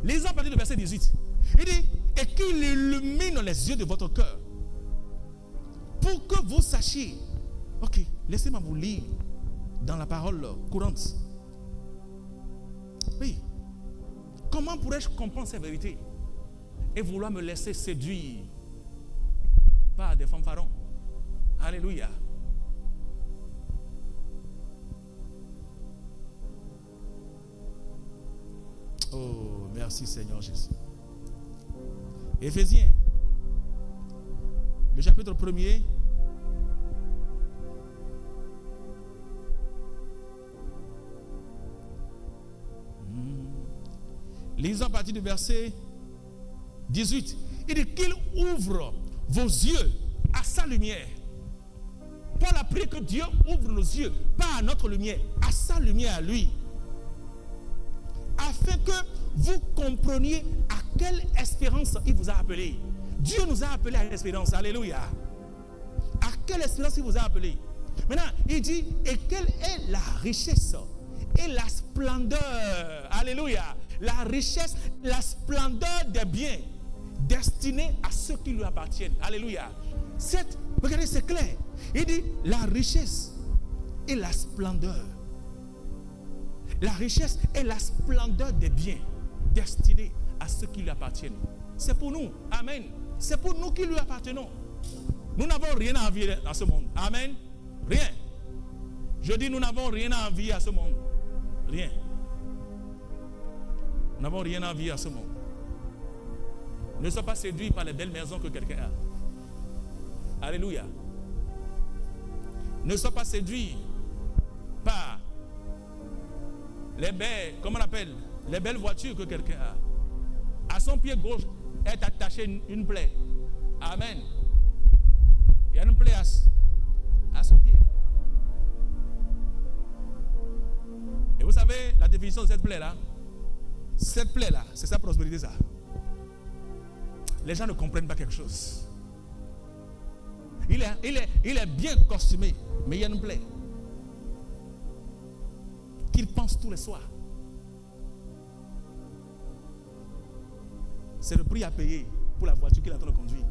Lisons à partir du verset 18. Il dit, et qu'il illumine les yeux de votre cœur pour que vous sachiez. Ok, laissez-moi vous lire dans la parole courante. Oui. Comment pourrais-je comprendre ces vérités et vouloir me laisser séduire par des fanfarons? Alléluia. Oh, merci Seigneur Jésus. Éphésiens, le chapitre 1er. Lisons à partir du verset 18. Il dit qu'il ouvre vos yeux à sa lumière. Paul a prié que Dieu ouvre nos yeux, pas à notre lumière, à sa lumière à lui. Afin que vous compreniez à quelle espérance il vous a appelé. Dieu nous a appelés à une espérance. Alléluia. À quelle espérance il vous a appelé. Maintenant, il dit, et quelle est la richesse et la splendeur. Alléluia. La richesse, la splendeur des biens destinés à ceux qui lui appartiennent. Alléluia. Regardez, c'est clair. Il dit, la richesse et la splendeur. La richesse et la splendeur des biens destinés à ceux qui lui appartiennent. C'est pour nous. Amen. C'est pour nous qui lui appartenons. Nous n'avons rien à envier dans ce monde. Amen. Rien. Je dis, nous n'avons rien à envier à ce monde. Rien. Nous n'avons rien à envier à ce monde. Ne sois pas séduit par les belles maisons que quelqu'un a. Alléluia. Ne sois pas séduit par les belles, comment on appelle, les belles voitures que quelqu'un a. À son pied gauche est attachée une plaie. Amen. Il y a une plaie à son pied. Et vous savez la définition de cette plaie-là? Cette plaie-là, c'est sa prospérité, ça. Les gens ne comprennent pas quelque chose. Il est bien costumé, mais il y a une plaie qu'il pense tous les soirs. C'est le prix à payer pour la voiture qu'il est en train de conduire.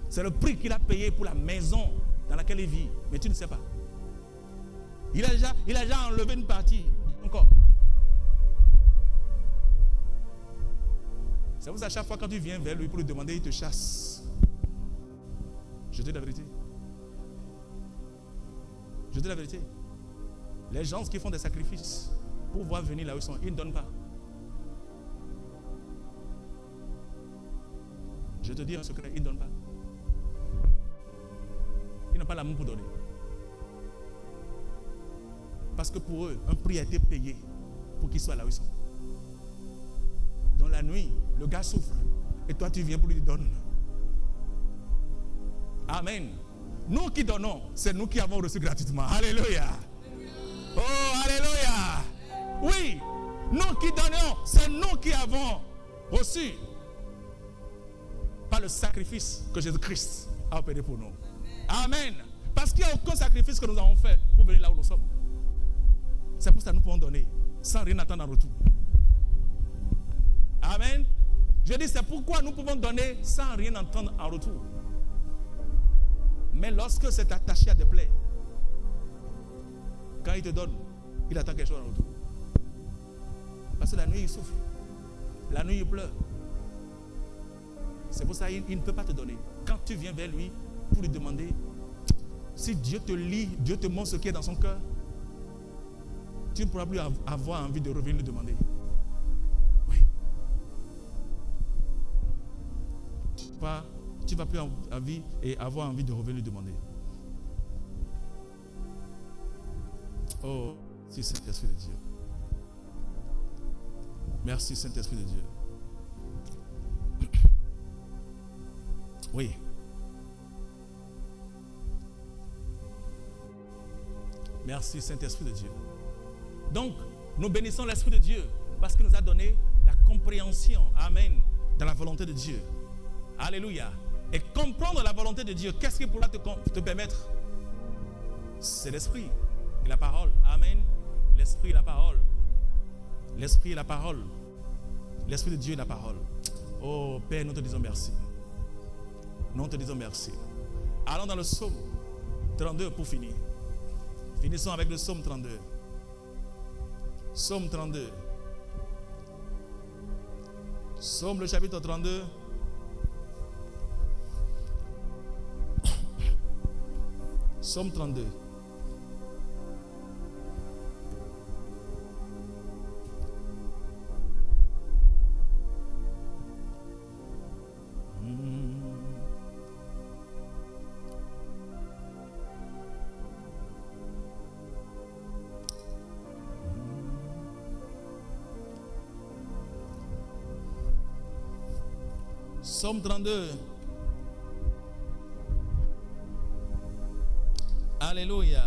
C'est le prix qu'il a payé pour la maison dans laquelle il vit. Mais tu ne sais pas. Il a déjà enlevé une partie encore. C'est pour ça, à chaque fois quand tu viens vers lui pour lui demander, il te chasse. Je te dis la vérité. Je te dis la vérité. Les gens qui font des sacrifices pour voir venir là où ils sont, ils ne donnent pas. Je te dis un secret, ils ne donnent pas. Ils n'ont pas l'amour pour donner. Parce que pour eux, un prix a été payé pour qu'ils soient là où ils sont. Dans la nuit, le gars souffre. Et toi, tu viens pour lui donner. Amen. Nous qui donnons, c'est nous qui avons reçu gratuitement. Alléluia. Oh, alléluia. Oui, nous qui donnons, c'est nous qui avons reçu par le sacrifice que Jésus-Christ a opéré pour nous. Amen. Parce qu'il n'y a aucun sacrifice que nous avons fait pour venir là où nous sommes. C'est pour ça que nous pouvons donner sans rien attendre en retour. Amen. Je dis, c'est pourquoi nous pouvons donner sans rien attendre en retour. Mais lorsque c'est attaché à des plaies, quand il te donne, il attend quelque chose en retour. Parce que la nuit, il souffre. La nuit, il pleure. C'est pour ça qu'il ne peut pas te donner. Quand tu viens vers lui pour lui demander, si Dieu te lit, Dieu te montre ce qui est dans son cœur, tu ne pourras plus avoir envie de revenir lui demander. Oui. Tu ne vas plus avoir envie de revenir lui demander. Oh, si Saint-Esprit de Dieu. Merci Saint-Esprit de Dieu. Oui. Merci Saint-Esprit de Dieu. Donc, nous bénissons l'Esprit de Dieu parce qu'il nous a donné la compréhension, amen, de la volonté de Dieu. Alléluia. Et comprendre la volonté de Dieu, qu'est-ce qui pourra te permettre? C'est l'Esprit et la parole. Amen. L'Esprit et la parole. L'Esprit et la parole. L'Esprit de Dieu et la parole. Oh Père, nous te disons merci. Nous te disons merci. Allons dans le psaume 32 pour finir. Finissons avec le psaume 32. Psaume 32. Psaume le chapitre 32. Psaume 32. Psaume 32. Alléluia.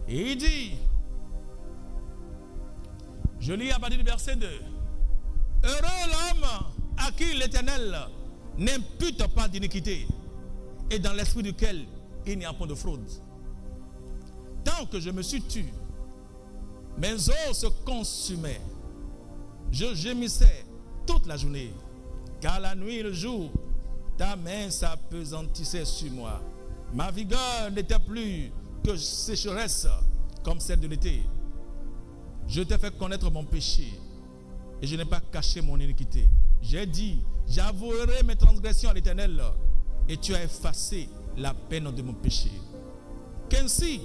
Et il dit, je lis à partir du verset 2. Heureux l'homme à qui l'Éternel n'impute pas d'iniquité et dans l'esprit duquel il n'y a point de fraude. Tant que je me suis tu, mes os se consumaient. Je gémissais toute la journée, car la nuit et le jour, ta main s'appesantissait sur moi. Ma vigueur n'était plus que sécheresse comme celle de l'été. Je t'ai fait connaître mon péché et je n'ai pas caché mon iniquité. J'ai dit, j'avouerai mes transgressions à l'Éternel, et tu as effacé la peine de mon péché. Qu'ainsi,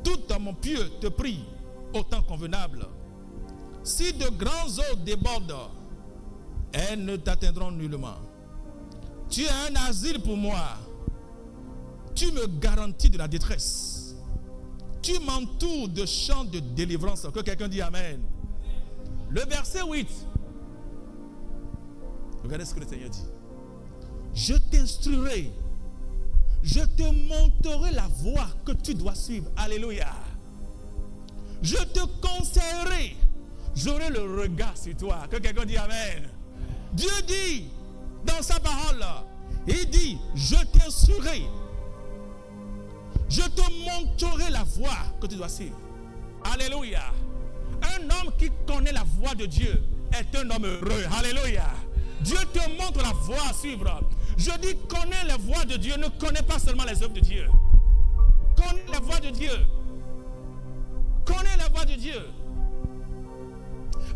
tout mon pieux te prie au temps convenable. Si de grands eaux débordent, elles ne t'atteindront nullement. Tu es un asile pour moi. Tu me garantis de la détresse. Tu m'entoures de chants de délivrance. Que quelqu'un dit Amen. Le verset 8. Regardez ce que le Seigneur dit. Je t'instruirai. Je te montrerai la voie que tu dois suivre. Alléluia. Je te conseillerai. J'aurai le regard sur toi. Que quelqu'un dit Amen. Dieu dit dans sa parole, il dit, je t'instruirai. Je te montrerai la voie que tu dois suivre. Alléluia. Un homme qui connaît la voie de Dieu est un homme heureux. Alléluia. Dieu te montre la voie à suivre. Je dis, connais la voie de Dieu. Ne connais pas seulement les œuvres de Dieu. Connais la voie de Dieu. Connais la voie de Dieu.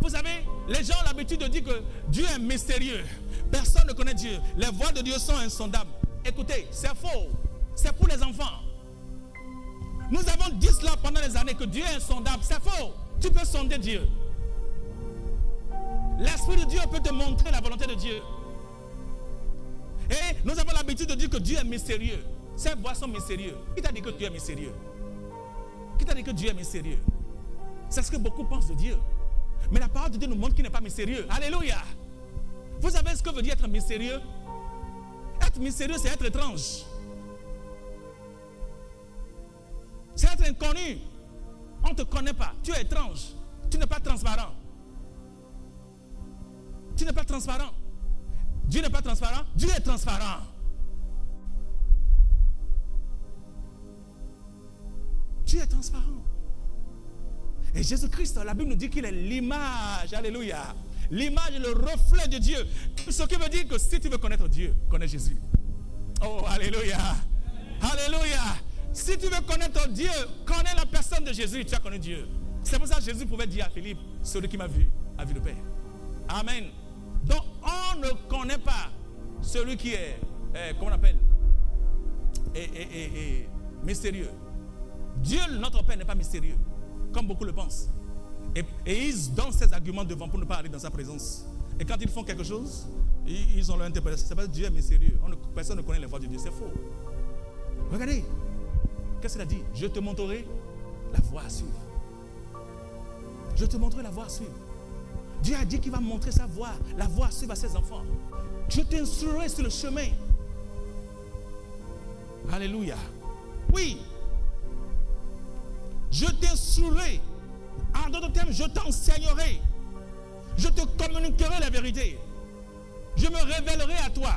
Vous savez, les gens ont l'habitude de dire que Dieu est mystérieux. Personne ne connaît Dieu. Les voies de Dieu sont insondables. Écoutez, c'est faux. C'est pour les enfants. Nous avons dit cela pendant des années que Dieu est insondable. C'est faux. Tu peux sonder Dieu. L'Esprit de Dieu peut te montrer la volonté de Dieu. Et nous avons l'habitude de dire que Dieu est mystérieux. Ces voies sont mystérieuses. Qui t'a dit que Dieu est mystérieux? Qui t'a dit que Dieu est mystérieux? C'est ce que beaucoup pensent de Dieu. Mais la parole de Dieu nous montre qu'il n'est pas mystérieux. Alléluia. Vous savez ce que veut dire être mystérieux? Être mystérieux, c'est être étrange. C'est être inconnu. On ne te connaît pas. Tu es étrange. Tu n'es pas transparent. Tu n'es pas transparent. Dieu n'est pas transparent. Dieu est transparent. Dieu est transparent. Et Jésus-Christ, la Bible nous dit qu'il est l'image. Alléluia. L'image est le reflet de Dieu. Ce qui veut dire que si tu veux connaître Dieu, connais Jésus. Oh, alléluia. Alléluia. Si tu veux connaître Dieu, connais la personne de Jésus, tu as connu Dieu. C'est pour ça que Jésus pouvait dire à Philippe, celui qui m'a vu, a vu le Père. Amen. Donc, on ne connaît pas celui qui est, comment on appelle, mystérieux. Dieu, notre Père, n'est pas mystérieux, comme beaucoup le pensent. Et ils donnent ces arguments devant pour ne pas aller dans sa présence. Et quand ils font quelque chose, ils ont leur interprétation. C'est parce que Dieu est mystérieux. Personne ne connaît les voies de Dieu. C'est faux. Regardez. Qu'est-ce qu'il a dit? Je te montrerai la voie à suivre. Je te montrerai la voie à suivre. Dieu a dit qu'il va montrer sa voie, la voie à suivre à ses enfants. Je t'instruirai sur le chemin. Alléluia. Oui. Je t'instruirai. En d'autres termes, je t'enseignerai. Je te communiquerai la vérité. Je me révélerai à toi.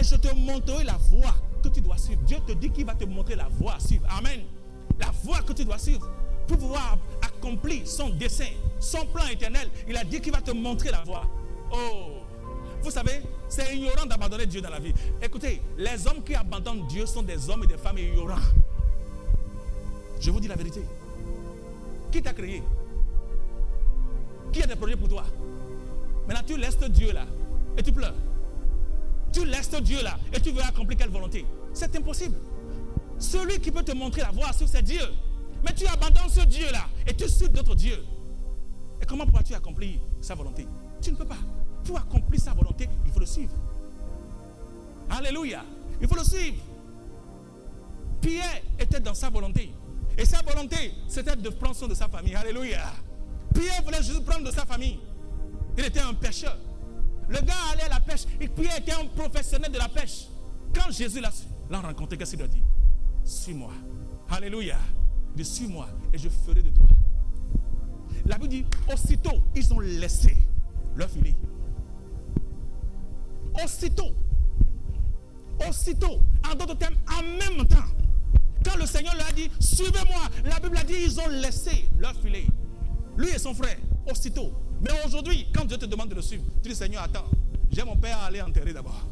Et je te montrerai la voie que tu dois suivre. Dieu te dit qu'il va te montrer la voie à suivre. Amen. La voie que tu dois suivre pour pouvoir accomplir son dessein, son plan éternel. Il a dit qu'il va te montrer la voie. Oh, vous savez, c'est ignorant d'abandonner Dieu dans la vie. Écoutez, les hommes qui abandonnent Dieu sont des hommes et des femmes ignorants. Je vous dis la vérité. Qui t'a créé? Qui a des projets pour toi? Maintenant, tu laisses Dieu là et tu pleures. Tu laisses Dieu là et tu veux accomplir quelle volonté? C'est impossible. Celui qui peut te montrer la voie à suivre, c'est Dieu. Mais tu abandonnes ce Dieu là et tu suis d'autres dieux. Et comment pourras-tu accomplir sa volonté? Tu ne peux pas. Pour accomplir sa volonté, il faut le suivre. Alléluia. Il faut le suivre. Pierre était dans sa volonté. Et sa volonté, c'était de prendre soin de sa famille. Alléluia. Pierre voulait juste prendre de sa famille. Il était un pêcheur. Le gars allait à la pêche. Et Pierre était un professionnel de la pêche. Quand Jésus l'a rencontré, qu'est-ce qu'il a dit? Suis-moi. Alléluia. Il dit, suis-moi et je ferai de toi. La Bible dit, aussitôt, ils ont laissé leur filet. Aussitôt. Aussitôt. En d'autres termes, en même temps. Quand le Seigneur leur a dit, suivez-moi, la Bible a dit, ils ont laissé leur filet. Lui et son frère, aussitôt. Mais aujourd'hui, quand Dieu te demande de le suivre, tu dis, Seigneur, attends, j'ai mon père à aller enterrer d'abord.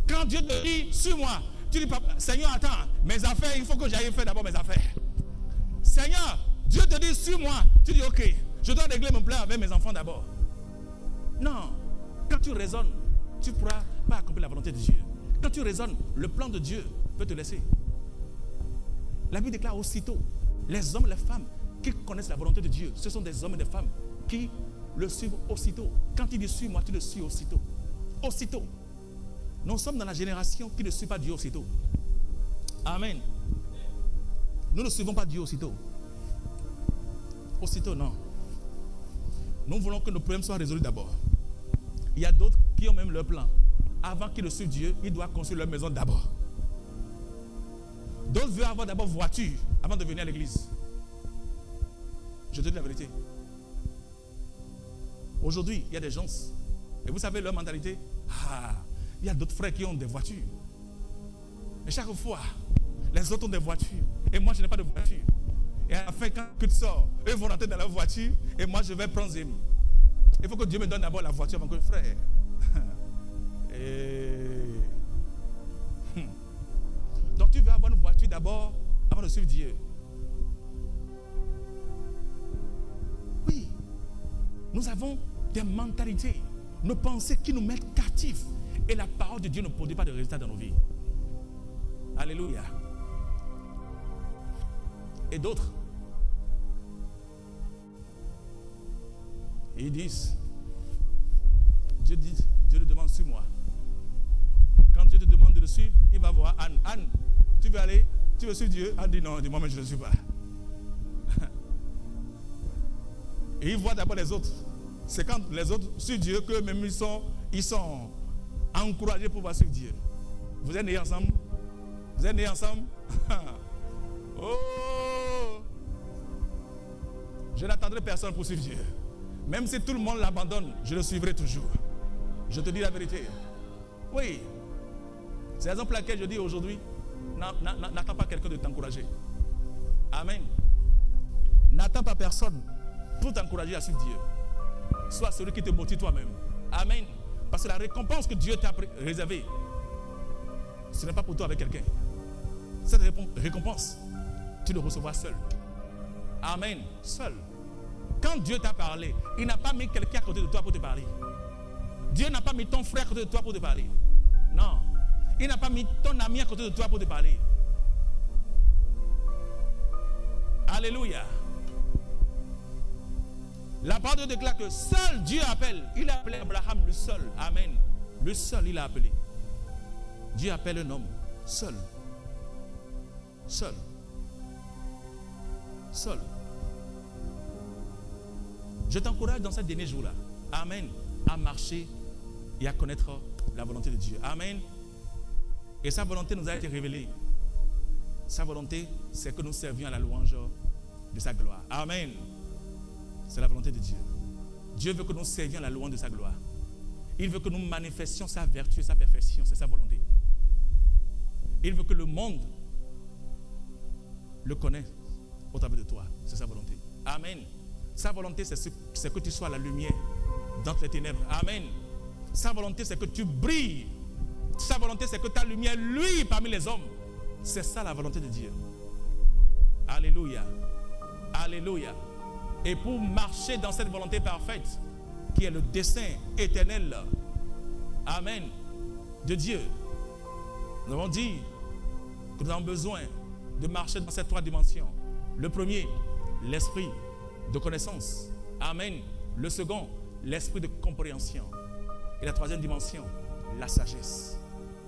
Quand Dieu te dit, suis-moi, tu dis, Seigneur, attends, mes affaires, il faut que j'aille faire d'abord mes affaires. Seigneur, Dieu te dit, suis-moi, tu dis, ok, Je dois régler mon plan avec mes enfants d'abord. Non. Quand tu raisonnes, tu ne pourras pas accomplir la volonté de Dieu. Quand tu raisonnes, le plan de Dieu peut te laisser. La Bible déclare aussitôt, les hommes et les femmes qui connaissent la volonté de Dieu, ce sont des hommes et des femmes qui le suivent aussitôt. Quand il dit suis-moi, tu le suis aussitôt. Aussitôt. Nous sommes dans la génération qui ne suit pas Dieu aussitôt. Amen. Nous ne suivons pas Dieu aussitôt. Aussitôt, non. Nous voulons que nos problèmes soient résolus d'abord. Il y a d'autres qui ont même leur plan. Avant qu'ils ne suivent Dieu, ils doivent construire leur maison d'abord. D'autres veulent avoir d'abord voiture avant de venir à l'église. Je te dis la vérité. Aujourd'hui, il y a des gens, et vous savez leur mentalité, il y a d'autres frères qui ont des voitures. Et chaque fois, les autres ont des voitures. Et moi, je n'ai pas de voiture. Et à la fin, quand tu sors, eux vont rentrer dans la voiture, et moi, je vais prendre Zim. Il faut que Dieu me donne d'abord la voiture avant que le frère. Donc tu veux avoir une voiture d'abord avant de suivre Dieu. Oui. Nous avons des mentalités, nos pensées qui nous mettent captifs. Et la parole de Dieu ne produit pas de résultats dans nos vies. Alléluia. Et d'autres, ils disent, Dieu le demande, suis-moi. Quand Dieu te demande de le suivre, il va voir Anne. Anne, tu veux aller? Tu veux suivre Dieu? Anne dit non, dis-moi, mais je ne le suis pas. Et il voit d'abord les autres. C'est quand les autres suivent Dieu qu'eux-mêmes ils sont encouragés pour pouvoir suivre Dieu. Vous êtes nés ensemble? Vous êtes nés ensemble? Oh! Je n'attendrai personne pour suivre Dieu. Même si tout le monde l'abandonne, je le suivrai toujours. Je te dis la vérité. Oui. C'est la raison pour laquelle je dis aujourd'hui, n'attends pas quelqu'un de t'encourager. Amen. N'attends pas personne pour t'encourager à suivre Dieu. Sois celui qui te motive toi-même. Amen. Parce que la récompense que Dieu t'a réservée, ce n'est pas pour toi avec quelqu'un. Cette récompense, tu le recevras seul. Amen. Seul. Quand Dieu t'a parlé, il n'a pas mis quelqu'un à côté de toi pour te parler. Dieu n'a pas mis ton frère à côté de toi pour te parler. Non. Il n'a pas mis ton ami à côté de toi pour te parler. Alléluia. La parole de Dieu déclare que seul Dieu appelle. Il a appelé Abraham le seul. Amen. Le seul, il a appelé. Dieu appelle un homme seul. Seul. Seul. Je t'encourage dans ces derniers jours-là. Amen. À marcher et à connaître la volonté de Dieu. Amen. Et sa volonté nous a été révélée. Sa volonté, c'est que nous servions à la louange de sa gloire. Amen. C'est la volonté de Dieu. Dieu veut que nous servions à la louange de sa gloire. Il veut que nous manifestions sa vertu et sa perfection. C'est sa volonté. Il veut que le monde le connaisse au travers de toi. C'est sa volonté. Amen. Sa volonté, c'est que tu sois la lumière dans les ténèbres. Amen. Sa volonté, c'est que tu brilles. Sa volonté, c'est que ta lumière luise parmi les hommes. C'est ça la volonté de Dieu. Alléluia. Alléluia. Et pour marcher dans cette volonté parfaite, qui est le dessein éternel, amen, de Dieu, nous avons dit que nous avons besoin de marcher dans ces trois dimensions. Le premier, l'esprit de connaissance. Amen. Le second, l'esprit de compréhension. Et la troisième dimension, la sagesse.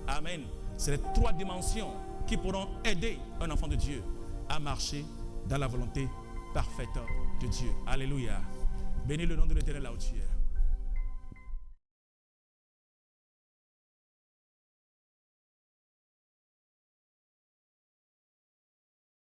Amen. C'est les trois dimensions qui pourront aider un enfant de Dieu à marcher dans la volonté parfaite de Dieu. Alléluia. Bénis le nom de l'Éternel là où tu es.